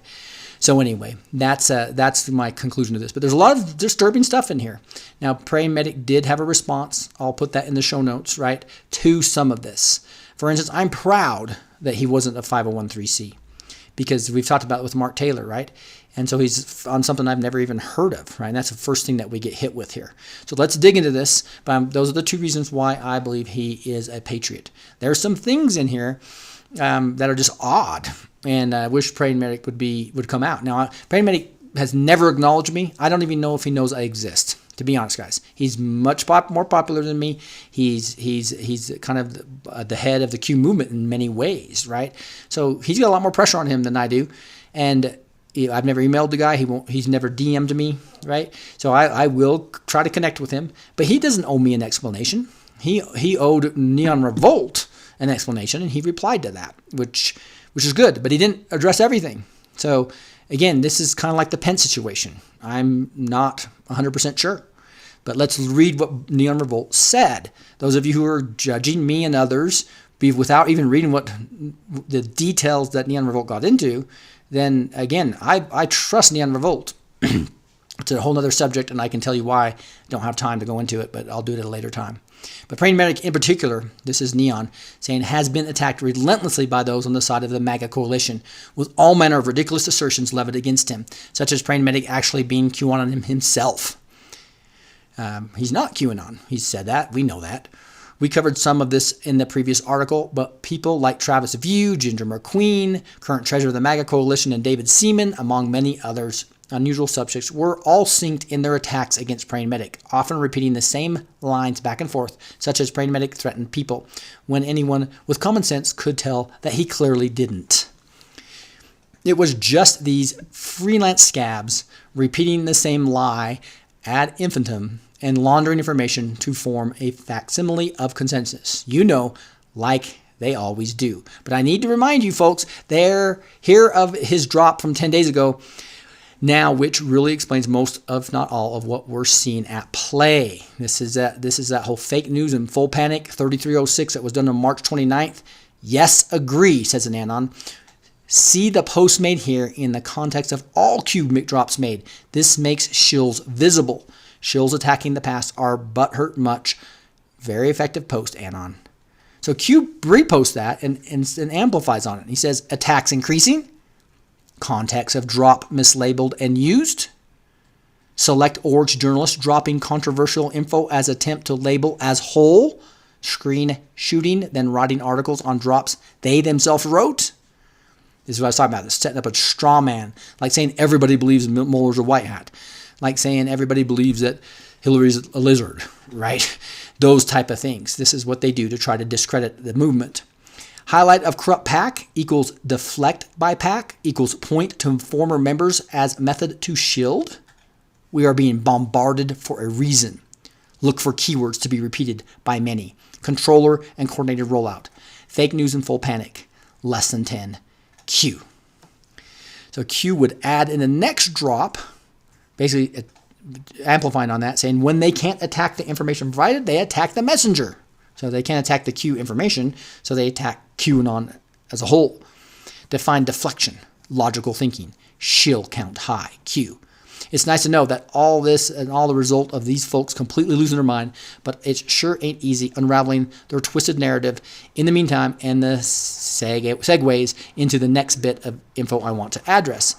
So anyway, that's my conclusion to this. But there's a lot of disturbing stuff in here. Now, Praying Medic did have a response. I'll put that in the show notes, right, to some of this. For instance, I'm proud that he wasn't a 501c because we've talked about it with Mark Taylor, right? And so he's on something I've never even heard of, right? And that's the first thing that we get hit with here. So let's dig into this. But those are the two reasons why I believe he is a patriot. There are some things in here that are just odd, and I wish Praying Medic would come out. Now, Praying Medic has never acknowledged me. I don't even know if he knows I exist, to be honest, guys. He's much more popular than me. He's kind of the head of the Qyoo movement in many ways, right? So he's got a lot more pressure on him than I do, and I've never emailed the guy. He's never DM'd me, right? So I will try to connect with him, but he doesn't owe me an explanation. He owed Neon Revolt an explanation, and he replied to that, which is good, but he didn't address everything. So again, this is kind of like the Pence situation. I'm not 100% sure, but let's read what Neon Revolt said. Those of you who are judging me and others without even reading what the details that Neon Revolt got into, then again, I trust Neon Revolt. It's a whole other subject, and I can tell you why. I don't have time to go into it, but I'll do it at a later time. But Praying Medic in particular, this is Neon, saying has been attacked relentlessly by those on the side of the MAGA coalition, with all manner of ridiculous assertions levied against him, such as Praying Medic actually being QAnon himself. He's not QAnon. He's said that. We know that. We covered some of this in the previous article, but people like Travis View, Ginger McQueen, current treasurer of the MAGA coalition, and David Seaman, among many others, unusual subjects, were all synced in their attacks against Praying Medic, often repeating the same lines back and forth, such as Praying Medic threatened people, when anyone with common sense could tell that he clearly didn't. It was just these freelance scabs repeating the same lie ad infinitum and laundering information to form a facsimile of consensus. Like they always do. But I need to remind you folks, they're here of his drop from 10 days ago now, which really explains most, if not all, of what we're seeing at play. This is that whole fake news and full panic 3306 that was done on March 29th. Yes, agree, says an anon. See the post made here in the context of all Qyoo drops made. This makes shills visible. Shills attacking the past are butthurt much. Very effective post, anon. So Qyoo reposts that and amplifies on it. He says, attacks increasing. Context of drop mislabeled and used. Select orgs journalists dropping controversial info as attempt to label as whole. Screen shooting, then writing articles on drops they themselves wrote. This is what I was talking about. This setting up a straw man. Like saying everybody believes Mueller's a white hat. Like saying everybody believes that Hillary's a lizard, right? Those type of things. This is what they do to try to discredit the movement. Highlight of corrupt PAC equals deflect by PAC equals point to former members as method to shield. We are being bombarded for a reason. Look for keywords to be repeated by many. Controller and coordinated rollout. Fake news and full panic. Less than 10. Qyoo. So Qyoo would add in the next drop, basically amplifying on that, saying when they can't attack the information provided, they attack the messenger. So they can't attack the Q information, so they attack QAnon as a whole. Define deflection, logical thinking, shill count high, Q. It's nice to know that all this and all the result of these folks completely losing their mind, but it sure ain't easy unraveling their twisted narrative in the meantime and the segues into the next bit of info I want to address.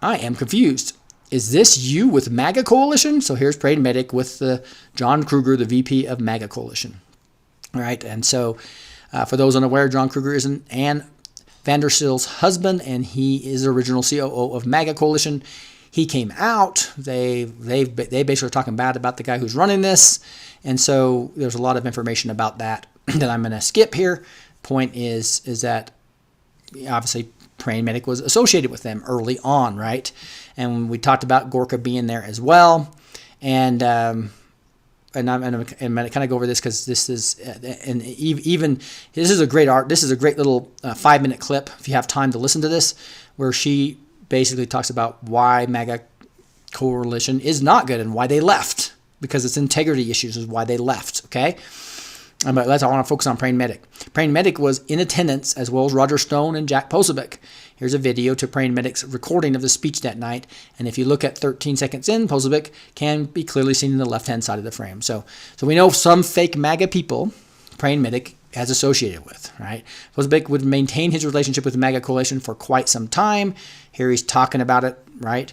I am confused. Is this you with MAGA Coalition? So here's Praying Medic with John Kruger, the VP of MAGA Coalition. All right, and so for those unaware, John Kruger is Ann Vanderstill's husband, and he is the original COO of MAGA Coalition. He came out. They basically are talking bad about the guy who's running this, and so there's a lot of information about that that I'm going to skip here. Point is that obviously Praying Medic was associated with them early on, right? And we talked about Gorka being there as well, and I'm going to kind of go over this because this is and even this is a great art. This is a great little 5-minute clip if you have time to listen to this, where she basically talks about why MAGA Coalition is not good and why they left, because it's integrity issues is why they left, okay? But I want to focus on Praying Medic. Praying Medic was in attendance, as well as Roger Stone and Jack Posobiec. Here's a video to Praying Medic's recording of the speech that night, and if you look at 13 seconds in, Posobiec can be clearly seen in the left-hand side of the frame. So we know some fake MAGA people Praying Medic has associated with, right? Posobiec would maintain his relationship with the MAGA Coalition for quite some time. Here he's talking about it, right?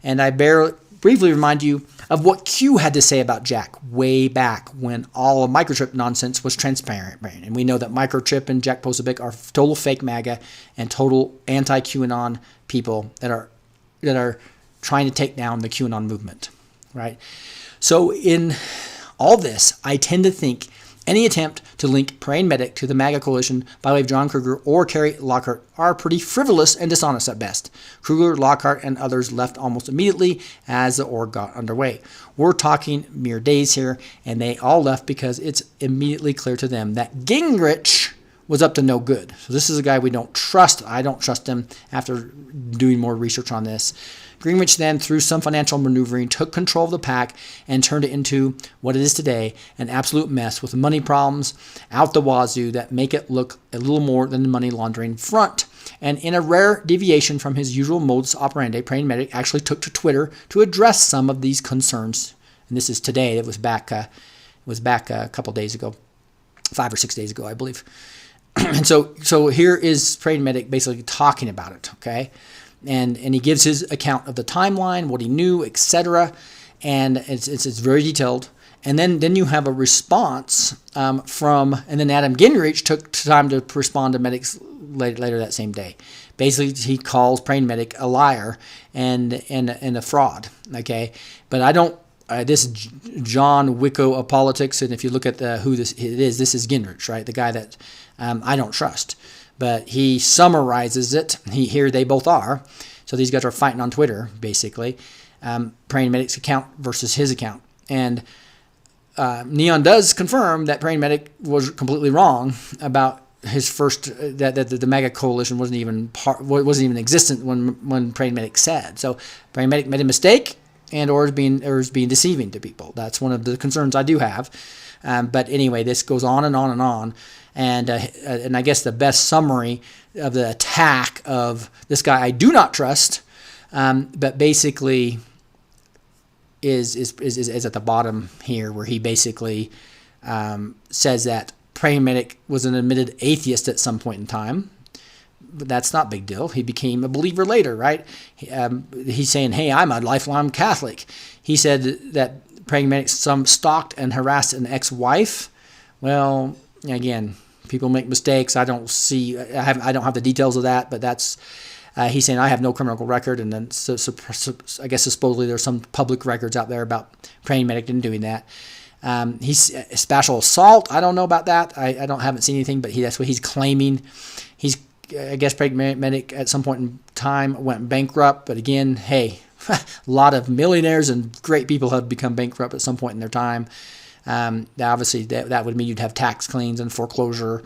And I briefly remind you of what Q had to say about Jack way back when all of microchip nonsense was transparent. Right? And we know that microchip and Jack Posobiec are total fake MAGA and total anti-QAnon people that are trying to take down the QAnon movement, right? So in all this, I tend to think any attempt to link Praying Medic to the MAGA Coalition by way of John Kruger or Kerry Lockhart are pretty frivolous and dishonest at best. Kruger, Lockhart, and others left almost immediately as the org got underway. We're talking mere days here, and they all left because it's immediately clear to them that Gingrich was up to no good. So this is a guy we don't trust. I don't trust him after doing more research on this. Gingrich then, through some financial maneuvering, took control of the PAC and turned it into what it is today, an absolute mess with money problems out the wazoo that make it look a little more than the money laundering front. And in a rare deviation from his usual modus operandi, Praying Medic actually took to Twitter to address some of these concerns. And this is today. It was back a couple days ago, 5 or 6 days ago, I believe. And so here is Praying Medic basically talking about it, okay? And he gives his account of the timeline, what he knew, etc. And it's very detailed. And then you have a response and then Adam Gingrich took time to respond to Medic's later that same day. Basically, he calls Praying Medic a liar and a fraud, okay? But I don't. This is John Wicko of politics, and if you look at who this is Gingrich, right? The guy that I don't trust. But he summarizes it. Here they both are. So these guys are fighting on Twitter, basically. Praying Medic's account versus his account. And Neon does confirm that Praying Medic was completely wrong about his first, that the MAGA Coalition wasn't even existent when Praying Medic said. So Praying Medic made a mistake and or is being deceiving to people. That's one of the concerns I do have. But anyway, this goes on and on and on. And I guess the best summary of the attack of this guy I do not trust, but basically is at the bottom here, where he basically says that Praying Medic was an admitted atheist at some point in time. But that's not a big deal. He became a believer later, right? He's saying, hey, I'm a lifelong Catholic. He said that Praying Medic stalked and harassed an ex-wife. Well, again, people make mistakes. I don't have the details of that, but that's he's saying I have no criminal record, and then I guess supposedly there's some public records out there about Praying Medic and doing that. He's spatial assault. I don't know about that. I haven't seen anything, but that's what he's claiming. I guess Praying Medic at some point in time went bankrupt, but again, hey, a lot of millionaires and great people have become bankrupt at some point in their time. Obviously, that would mean you'd have tax claims and foreclosure.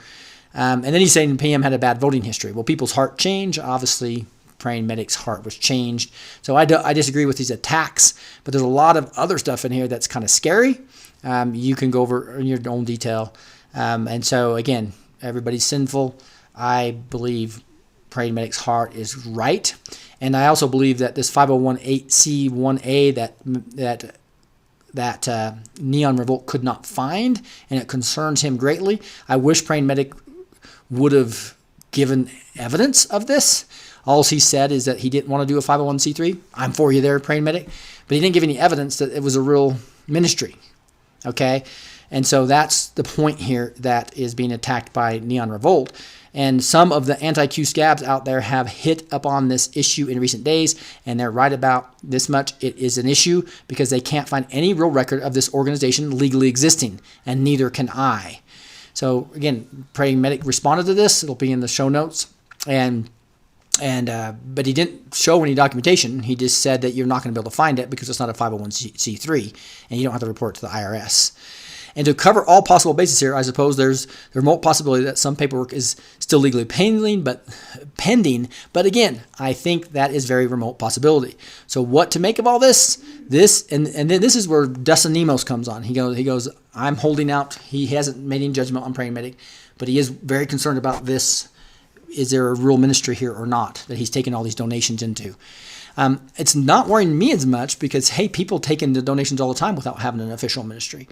And then he's saying PM had a bad voting history. Well, people's heart change. Obviously, praying medic's heart was changed. So I disagree with these attacks, but there's a lot of other stuff in here that's kind of scary. You can go over in your own detail. And so, again, everybody's sinful. I believe praying medic's heart is right. And I also believe that this 501c1a that Neon Revolt could not find, and it concerns him greatly. I wish praying medic would have given evidence of this. All he said is that he didn't want to do a 501c3. I'm for you there, praying medic. But he didn't give any evidence that it was a real ministry. Okay? And so that's the point here that is being attacked by Neon Revolt. And some of the anti-Q scabs out there have hit upon this issue in recent days, and they're right about this much. It is an issue because they can't find any real record of this organization legally existing, and neither can I. So again, Praying Medic responded to this. It'll be in the show notes. But he didn't show any documentation. He just said that you're not going to be able to find it because it's not a 501c3, and you don't have to report it to the IRS. And to cover all possible bases here, I suppose there's the remote possibility that some paperwork is still legally pending. But again, I think that is very remote possibility. So what to make of all this? And then this is where Dustin Nemos comes on. He goes, I'm holding out. He hasn't made any judgment on Praying Medic, but he is very concerned about this. Is there a real ministry here or not that he's taking all these donations into? It's not worrying me as much because, hey, people take in the donations all the time without having an official ministry.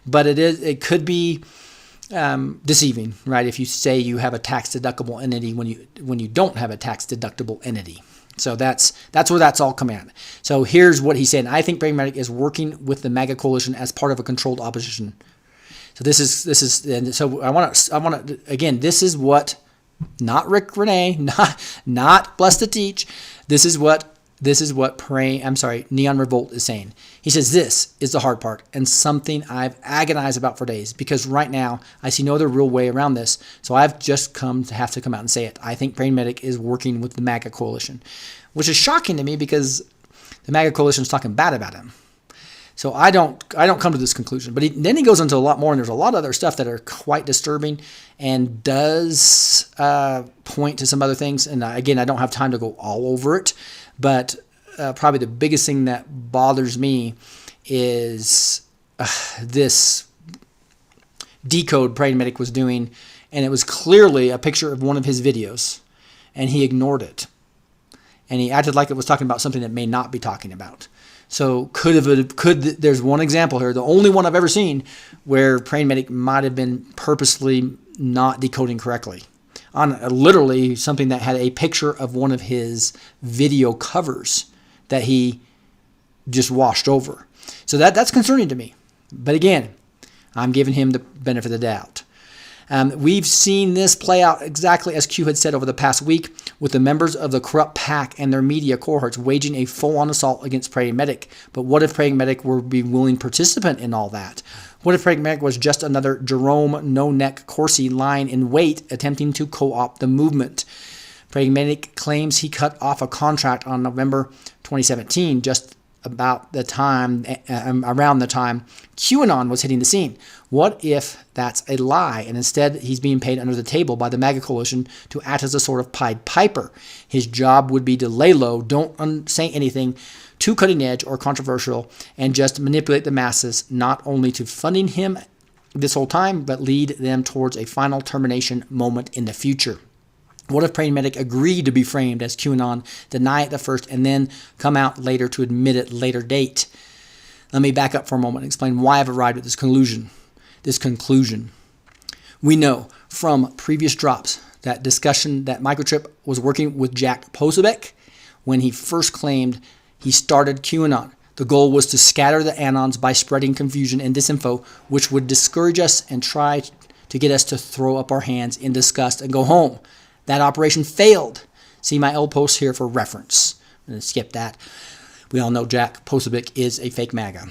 But it could be deceiving, right? If you say you have a tax-deductible entity when you don't have a tax-deductible entity. So that's where that's all come at. So here's what he said. I think Praying Medic is working with the MAGA coalition as part of a controlled opposition. So this is and so I want to again, this is what, not Rick Renee, not Blessed to Teach. This is what Neon Revolt is saying. He says this is the hard part and something I've agonized about for days because right now I see no other real way around this. So I've just have to come out and say it. I think Praying Medic is working with the MAGA coalition, which is shocking to me because the MAGA coalition is talking bad about him. So I don't come to this conclusion. But then he goes into a lot more, and there's a lot of other stuff that are quite disturbing and does point to some other things. And again, I don't have time to go all over it. But probably the biggest thing that bothers me is this decode Praying Medic was doing, and it was clearly a picture of one of his videos, and he ignored it. And he acted like it was talking about something that may not be talking about. So there's one example here, the only one I've ever seen, where Praying Medic might have been purposely not decoding correctly on literally something that had a picture of one of his video covers that he just washed over. So that's concerning to me. But again, I'm giving him the benefit of the doubt. We've seen this play out exactly as Qyoo had said over the past week, with the members of the corrupt pack and their media cohorts waging a full-on assault against Praying Medic. But what if Praying Medic were be willing participant in all that? What if Praying Medic was just another Jerome No-Neck Corsi lying in wait, attempting to co-opt the movement? Praying Medic claims he cut off a contract on November 2017, just about the time, around the time QAnon was hitting the scene. What if that's a lie, and instead he's being paid under the table by the MAGA coalition to act as a sort of Pied Piper? His job would be to lay low, don't say anything too cutting edge or controversial, and just manipulate the masses, not only to funding him this whole time, but lead them towards a final termination moment in the future. What if Praying Medic agreed to be framed as QAnon, deny it at first, and then come out later to admit it later date? Let me back up for a moment and explain why I've arrived at this conclusion. We know from previous drops that discussion that Microchip was working with Jack Posobiec when he first claimed he started QAnon. The goal was to scatter the Anons by spreading confusion and disinfo, which would discourage us and try to get us to throw up our hands in disgust and go home. That operation failed. See my old post here for reference. I'm going to skip that. We all know Jack Posobiec is a fake MAGA.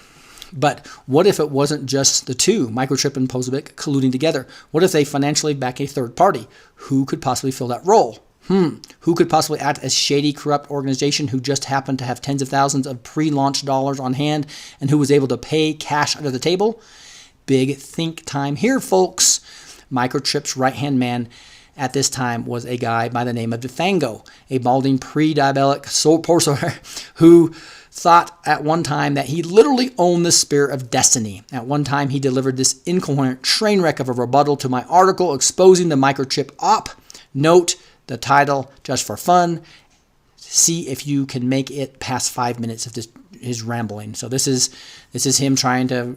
But what if it wasn't just the two, Microchip and Posobiec, colluding together? What if they financially back a third party? Who could possibly fill that role? Who could possibly act as shady, corrupt organization who just happened to have tens of thousands of pre-launch dollars on hand and who was able to pay cash under the table? Big think time here, folks. Microchip's right-hand man at this time was a guy by the name of DeFango, a balding pre-diabetic who thought at one time that he literally owned the spirit of destiny. At one time, he delivered this incoherent train wreck of a rebuttal to my article exposing the microchip op. Note the title just for fun. See if you can make it past 5 minutes of his rambling. So this is him trying to,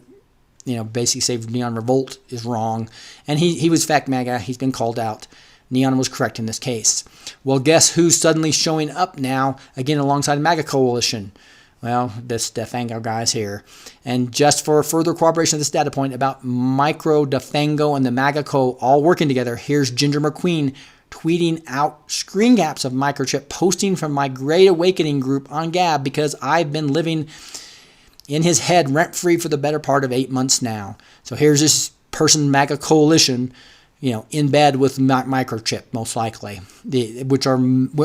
basically say Neon Revolt is wrong. And he was fact MAGA. He's been called out. Neon was correct in this case. Well, guess who's suddenly showing up now, again, alongside MAGA Coalition? Well, this DeFango guy's here. And just for further corroboration of this data point about Micro, DeFango, and the MAGA Co. all working together, here's Ginger McQueen tweeting out screen caps of microchip posting from my Great Awakening group on Gab because I've been living in his head rent-free for the better part of 8 months now. So here's this person, MAGA Coalition, in bed with microchip, most likely, which are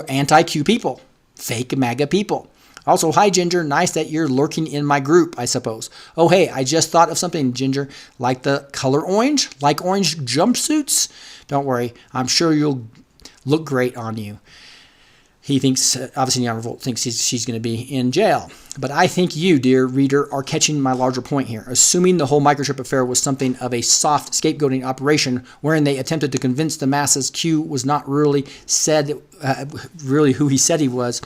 anti-Q people, fake MAGA people. Also, hi, Ginger. Nice that you're lurking in my group, I suppose. Oh, hey, I just thought of something, Ginger. Like the color orange? Like orange jumpsuits? Don't worry. I'm sure you'll look great on you. He thinks, obviously, Neon Revolt thinks she's going to be in jail. But I think you, dear reader, are catching my larger point here. Assuming the whole microchip affair was something of a soft scapegoating operation wherein they attempted to convince the masses Qyoo was not really who he said he was,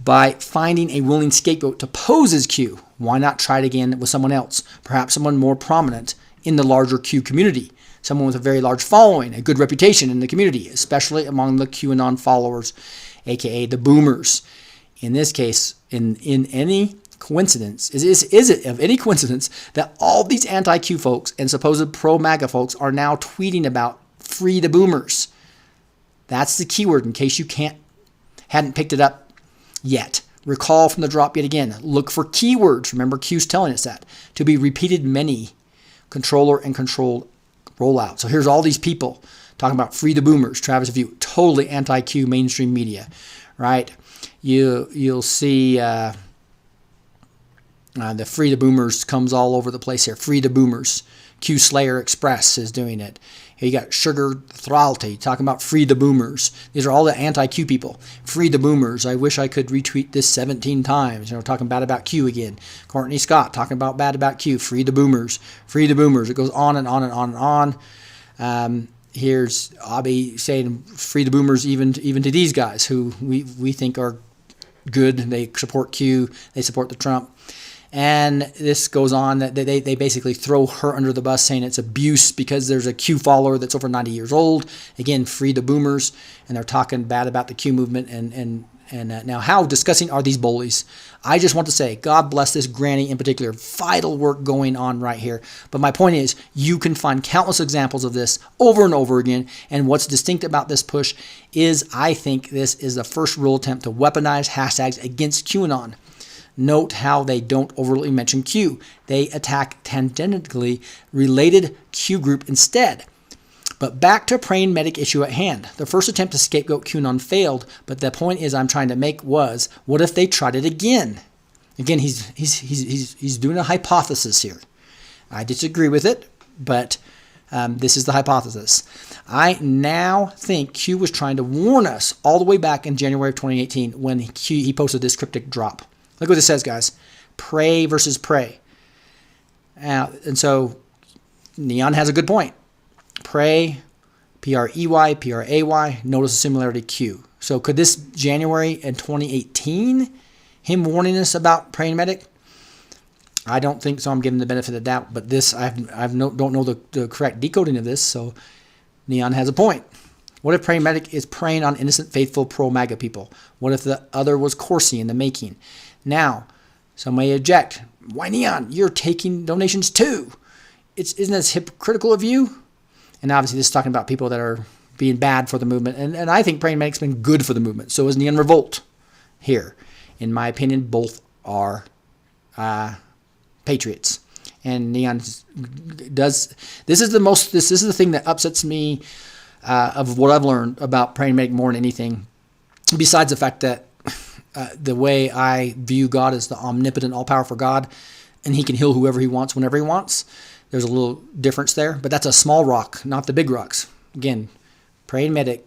by finding a willing scapegoat to pose as Qyoo. Why not try it again with someone else? Perhaps someone more prominent in the larger Qyoo community. Someone with a very large following, a good reputation in the community, especially among the QAnon followers, aka the boomers. In this case, in any coincidence, is it of any coincidence that all these anti-Q folks and supposed pro-MAGA folks are now tweeting about free the boomers? That's the keyword in case you hadn't picked it up yet. Recall from the drop yet again. Look for keywords. Remember, Q's telling us that. To be repeated many. Controller and controlled rollout. So here's all these people talking about free the boomers. Travis View, totally anti-Q mainstream media, right? You'll see the free the boomers comes all over the place here. Free the boomers. Q Slayer Express is doing it. Here you got Sugar Thralty talking about free the boomers. These are all the anti-Q people. Free the boomers. I wish I could retweet this 17 times. Talking bad about Q again. Courtney Scott talking about bad about Q. Free the boomers. Free the boomers. It goes on and on and on and on. Here's Abby saying free the boomers even to these guys who we think are good. They support Q. They support the Trump. And this goes on that they basically throw her under the bus, saying it's abuse because there's a Q follower that's over 90 years old. Again, free the boomers, and they're talking bad about the Q movement. And now, how disgusting are these bullies? I just want to say, God bless this granny in particular. Vital work going on right here. But my point is, you can find countless examples of this over and over again. And what's distinct about this push is, I think this is the first real attempt to weaponize hashtags against QAnon. Note how they don't overtly mention Q. They attack tangentially related Q group instead. But back to praying medic issue at hand. The first attempt to scapegoat QAnon failed, but the point is I'm trying to make was, what if they tried it again? Again, he's doing a hypothesis here. I disagree with it, but this is the hypothesis. I now think Q was trying to warn us all the way back in January of 2018 when he posted this cryptic drop. Look what it says, guys. Pray versus pray. And so Neon has a good point. Pray, P-R-E-Y, P-R-A-Y, notice the similarity Q. So could this January in 2018, him warning us about praying medic? I don't think so. I'm giving the benefit of the doubt. But this, don't know the correct decoding of this, so Neon has a point. What if praying medic is preying on innocent, faithful, pro-MAGA people? What if the other was Corsi in the making? Now, some may object. Why, Neon? You're taking donations too. Isn't this hypocritical of you? And obviously, this is talking about people that are being bad for the movement. And I think praying medic's been good for the movement. So is Neon Revolt here. In my opinion, both are patriots. And Neon does. This is the thing that upsets me of what I've learned about praying medic more than anything. Besides the fact that the way I view God as the omnipotent, all-powerful God, and he can heal whoever he wants whenever he wants. There's a little difference there, but that's a small rock, not the big rocks. Again, Praying Medic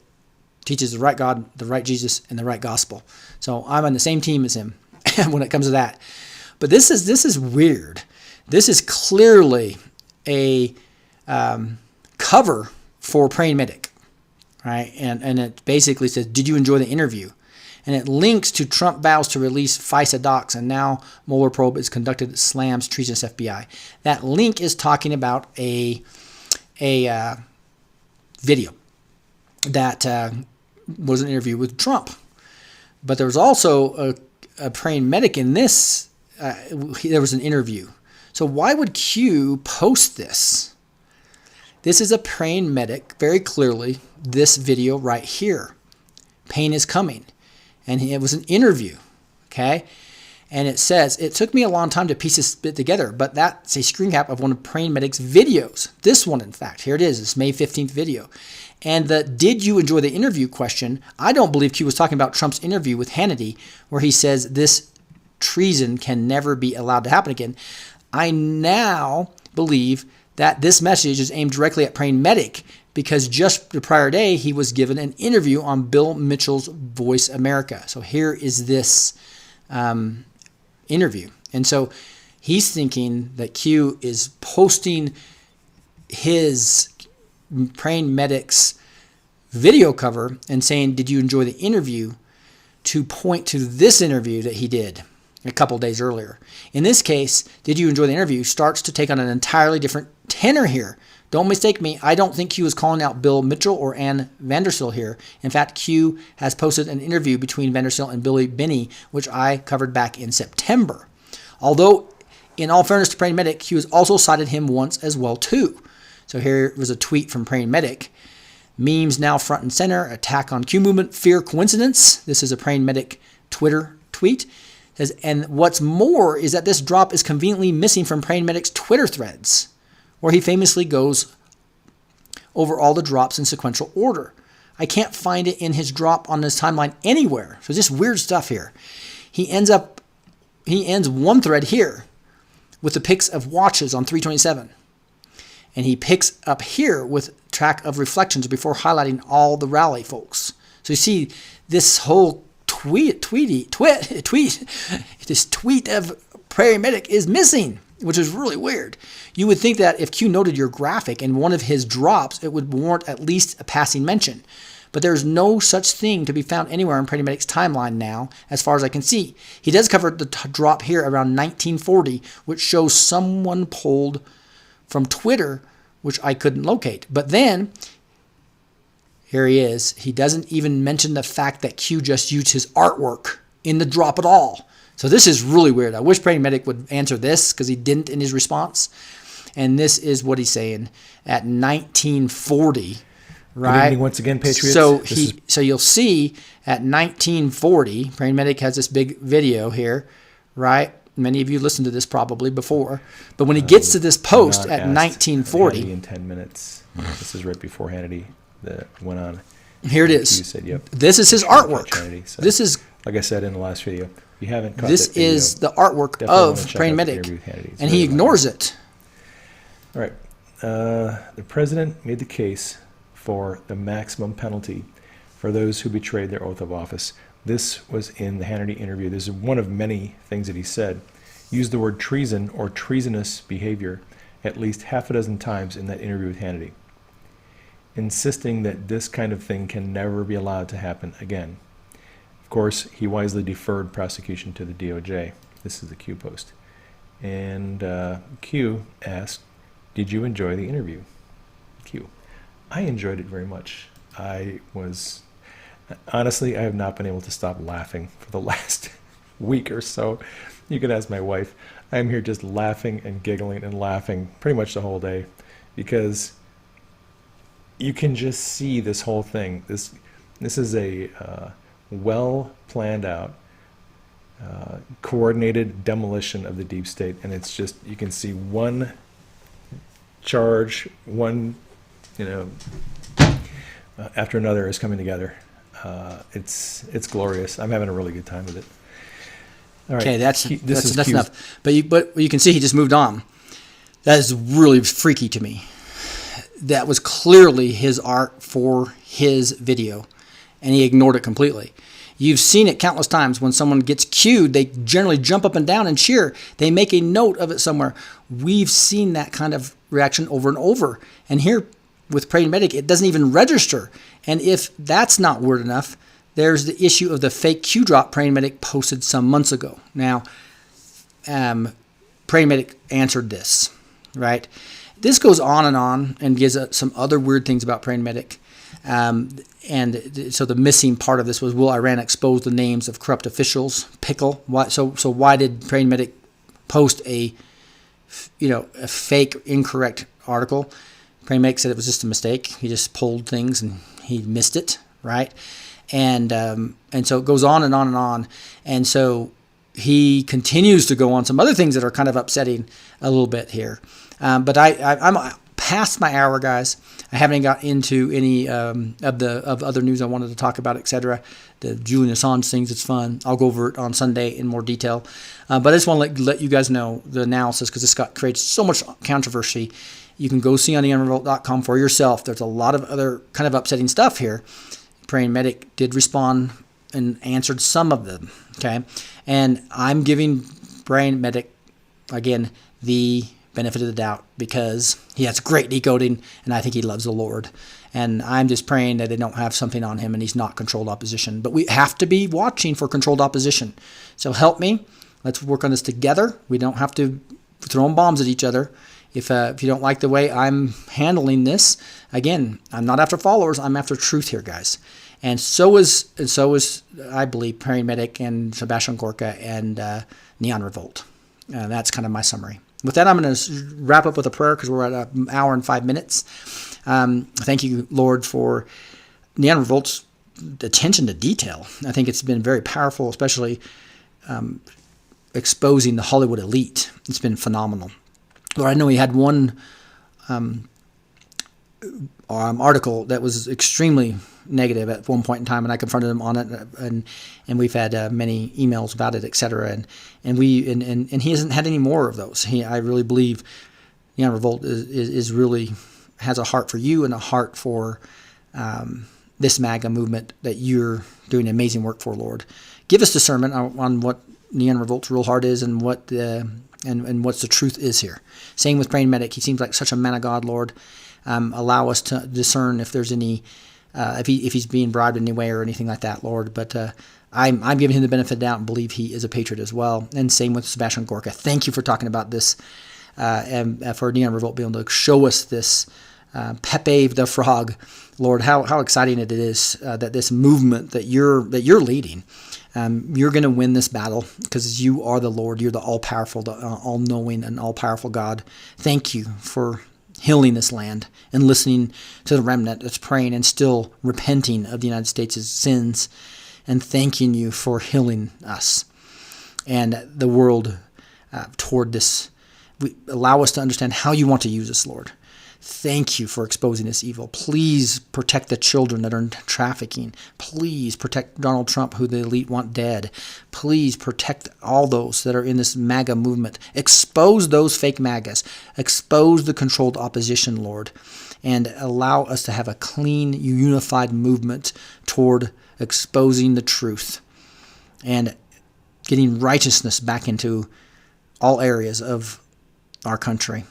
teaches the right God, the right Jesus, and the right gospel. So I'm on the same team as him when it comes to that. But this is weird. This is clearly a cover for Praying Medic, right? And it basically says, "Did you enjoy the interview?" And it links to Trump vows to release FISA docs, and now Mueller probe is conducted that slams treasonous FBI. That link is talking about a video that was an interview with Trump. But there was also a Praying Medic in this. There was an interview. So why would Qyoo post this? This is a Praying Medic, very clearly, this video right here. Pain is coming. And it was an interview, okay? And it says, "It took me a long time to piece this bit together, but that's a screen cap of one of Praying Medic's videos." This one, in fact. Here it is. It's May 15th video. And the "did you enjoy the interview" question, I don't believe Qyoo was talking about Trump's interview with Hannity, where he says this treason can never be allowed to happen again. I now believe that this message is aimed directly at Praying Medic, because just the prior day, he was given an interview on Bill Mitchell's Voice America. So here is this interview. And so he's thinking that Qyoo is posting his Praying Medic's video cover and saying, "Did you enjoy the interview?" to point to this interview that he did a couple days earlier. In this case, "Did you enjoy the interview?" starts to take on an entirely different tenor here. Don't mistake me. I don't think Qyoo is calling out Bill Mitchell or Ann Vanderstel here. In fact, Qyoo has posted an interview between Vanderstel and Billy Binney, which I covered back in September. Although, in all fairness to Praying Medic, Qyoo has also cited him once as well, too. So here was a tweet from Praying Medic. "Memes now front and center. Attack on Qyoo movement. Fear coincidence." This is a Praying Medic Twitter tweet. It says, "And what's more is that this drop is conveniently missing from Praying Medic's Twitter threads, where he famously goes over all the drops in sequential order. I can't find it in his drop on his timeline anywhere." So just weird stuff here. He ends one thread here with the pics of watches on 327. And he picks up here with track of reflections before highlighting all the rally folks. So you see this whole tweet of Praying Medic is missing, which is really weird. You would think that if Qyoo noted your graphic in one of his drops, it would warrant at least a passing mention. But there's no such thing to be found anywhere on Praying Medic's timeline now, as far as I can see. He does cover the drop here around 1940, which shows someone pulled from Twitter, which I couldn't locate. But then, here he is. He doesn't even mention the fact that Qyoo just used his artwork in the drop at all. So this is really weird. I wish Praying Medic would answer this, because he didn't in his response. And this is what he's saying at 1940, right? Good evening once again, Patriots. So you'll see at 1940, Praying Medic has this big video here, right? Many of you listened to this probably before. But when he gets to this post at 1940. Hannity in 10 minutes. This is right before Hannity that went on. Here it is. You said, yep. This is his artwork. Hannity, so, this is, like I said in the last video, if you haven't caught this that video, is the artwork definitely wanna of check Praying out the Medic. interview with Hannity. It's And very he ignores it. All right. The president made the case for the maximum penalty for those who betrayed their oath of office. This was in the Hannity interview. This is one of many things that he said. Used the word treason or treasonous behavior at least half a dozen times in that interview with Hannity, insisting that this kind of thing can never be allowed to happen again. Of course, he wisely deferred prosecution to the DOJ. This is the Qyoo post. And Qyoo asked, "Did you enjoy the interview?" Qyoo: "I enjoyed it very much. Honestly, I have not been able to stop laughing for the last week or so. You can ask my wife. I'm here just laughing and giggling and laughing pretty much the whole day, because you can just see this whole thing. This is a well planned out, coordinated demolition of the deep state, and it's just, you can see one charge, one, after another is coming together. It's glorious. I'm having a really good time with it. All right. Okay, that's Qyoo. enough. But you can see he just moved on. That is really freaky to me. that was clearly his art for his video, and he ignored it completely. You've seen it countless times. When someone gets cued, they generally jump up and down and cheer. They make a note of it somewhere. We've seen that kind of reaction over and over. And here with Praying Medic, it doesn't even register. And if that's not weird enough, there's the issue of the fake Qyoo drop Praying Medic posted some months ago. Now, Praying Medic answered this, right? This goes on and gives some other weird things about Praying Medic. And so the missing part of this was, will Iran expose the names of corrupt officials? Pickle. Why, so why did Praying Medic post a fake, incorrect article? Praying Medic said it was just a mistake. He just pulled things and he missed it, right? And so it goes on and on and on. And so he continues to go on some other things that are kind of upsetting a little bit here. But I'm past my hour, guys. I haven't got into any of other news I wanted to talk about, etc. The Julian Assange things, it's fun. I'll go over it on Sunday in more detail. But I just want to let you guys know the analysis, because this creates so much controversy. You can go see on theunrevolt.com for yourself. There's a lot of other kind of upsetting stuff here. Praying Medic did respond and answered some of them. Okay, and I'm giving Praying Medic again the benefit of the doubt, because he has great decoding, and I think he loves the Lord. And I'm just praying that they don't have something on him and he's not controlled opposition. But we have to be watching for controlled opposition. So help me. Let's work on this together. We don't have to throw bombs at each other. If you don't like the way I'm handling this, again, I'm not after followers. I'm after truth here, guys. And so is I believe Praying Medic and Sebastian Gorka and Neon Revolt. That's kind of my summary. With that, I'm going to wrap up with a prayer, because we're at an hour and 5 minutes. Thank you, Lord, for Neon Revolt's attention to detail. I think it's been very powerful, especially exposing the Hollywood elite. It's been phenomenal. Lord, I know he had one article that was extremely negative at one point in time, and I confronted him on it, and we've had many emails about it, etc. And he hasn't had any more of those. I really believe Neon Revolt is really has a heart for you and a heart for this MAGA movement that you're doing amazing work for, Lord. Give us discernment on what Neon Revolt's real heart is and what and what's the truth is here. Same with Praying Medic. He seems like such a man of God, Lord. Allow us to discern if there's any, if he's being bribed in any way or anything like that, Lord. But I'm giving him the benefit of the doubt and believe he is a patriot as well. And same with Sebastian Gorka. Thank you for talking about this, and for Neon Revolt being able to show us this Pepe the Frog, Lord. How exciting it is that this movement that you're leading. You're going to win this battle, because you are the Lord. You're the all-powerful, the all-knowing and all-powerful God. Thank you for healing this land and listening to the remnant that's praying and still repenting of the United States' sins, and thanking you for healing us and the world toward this. Allow us to understand how you want to use us, Lord. Thank you for exposing this evil. Please protect the children that are in trafficking. Please protect Donald Trump, who the elite want dead. Please protect all those that are in this MAGA movement. Expose those fake MAGAs. Expose the controlled opposition, Lord. And allow us to have a clean, unified movement toward exposing the truth and getting righteousness back into all areas of our country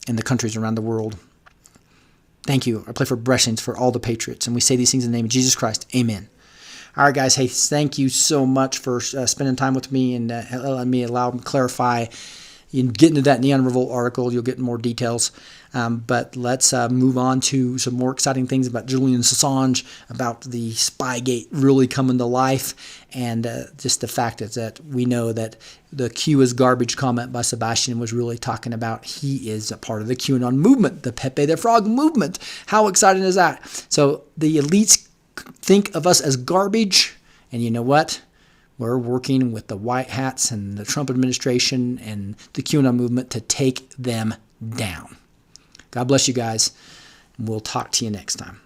and the countries around the world. Thank you. I pray for blessings for all the patriots. And we say these things in the name of Jesus Christ. Amen. All right, guys. Hey, thank you so much for spending time with me and letting me allow me to clarify. You can get into that Neon Revolt article. You'll get more details. But let's move on to some more exciting things about Julian Assange, about the Spygate really coming to life, and just the fact is that we know that the Qyoo is garbage comment by Sebastian was really talking about he is a part of the QAnon movement, the Pepe the Frog movement. How exciting is that? So the elites think of us as garbage, and you know what? We're working with the white hats and the Trump administration and the QAnon movement to take them down. God bless you guys. We'll talk to you next time.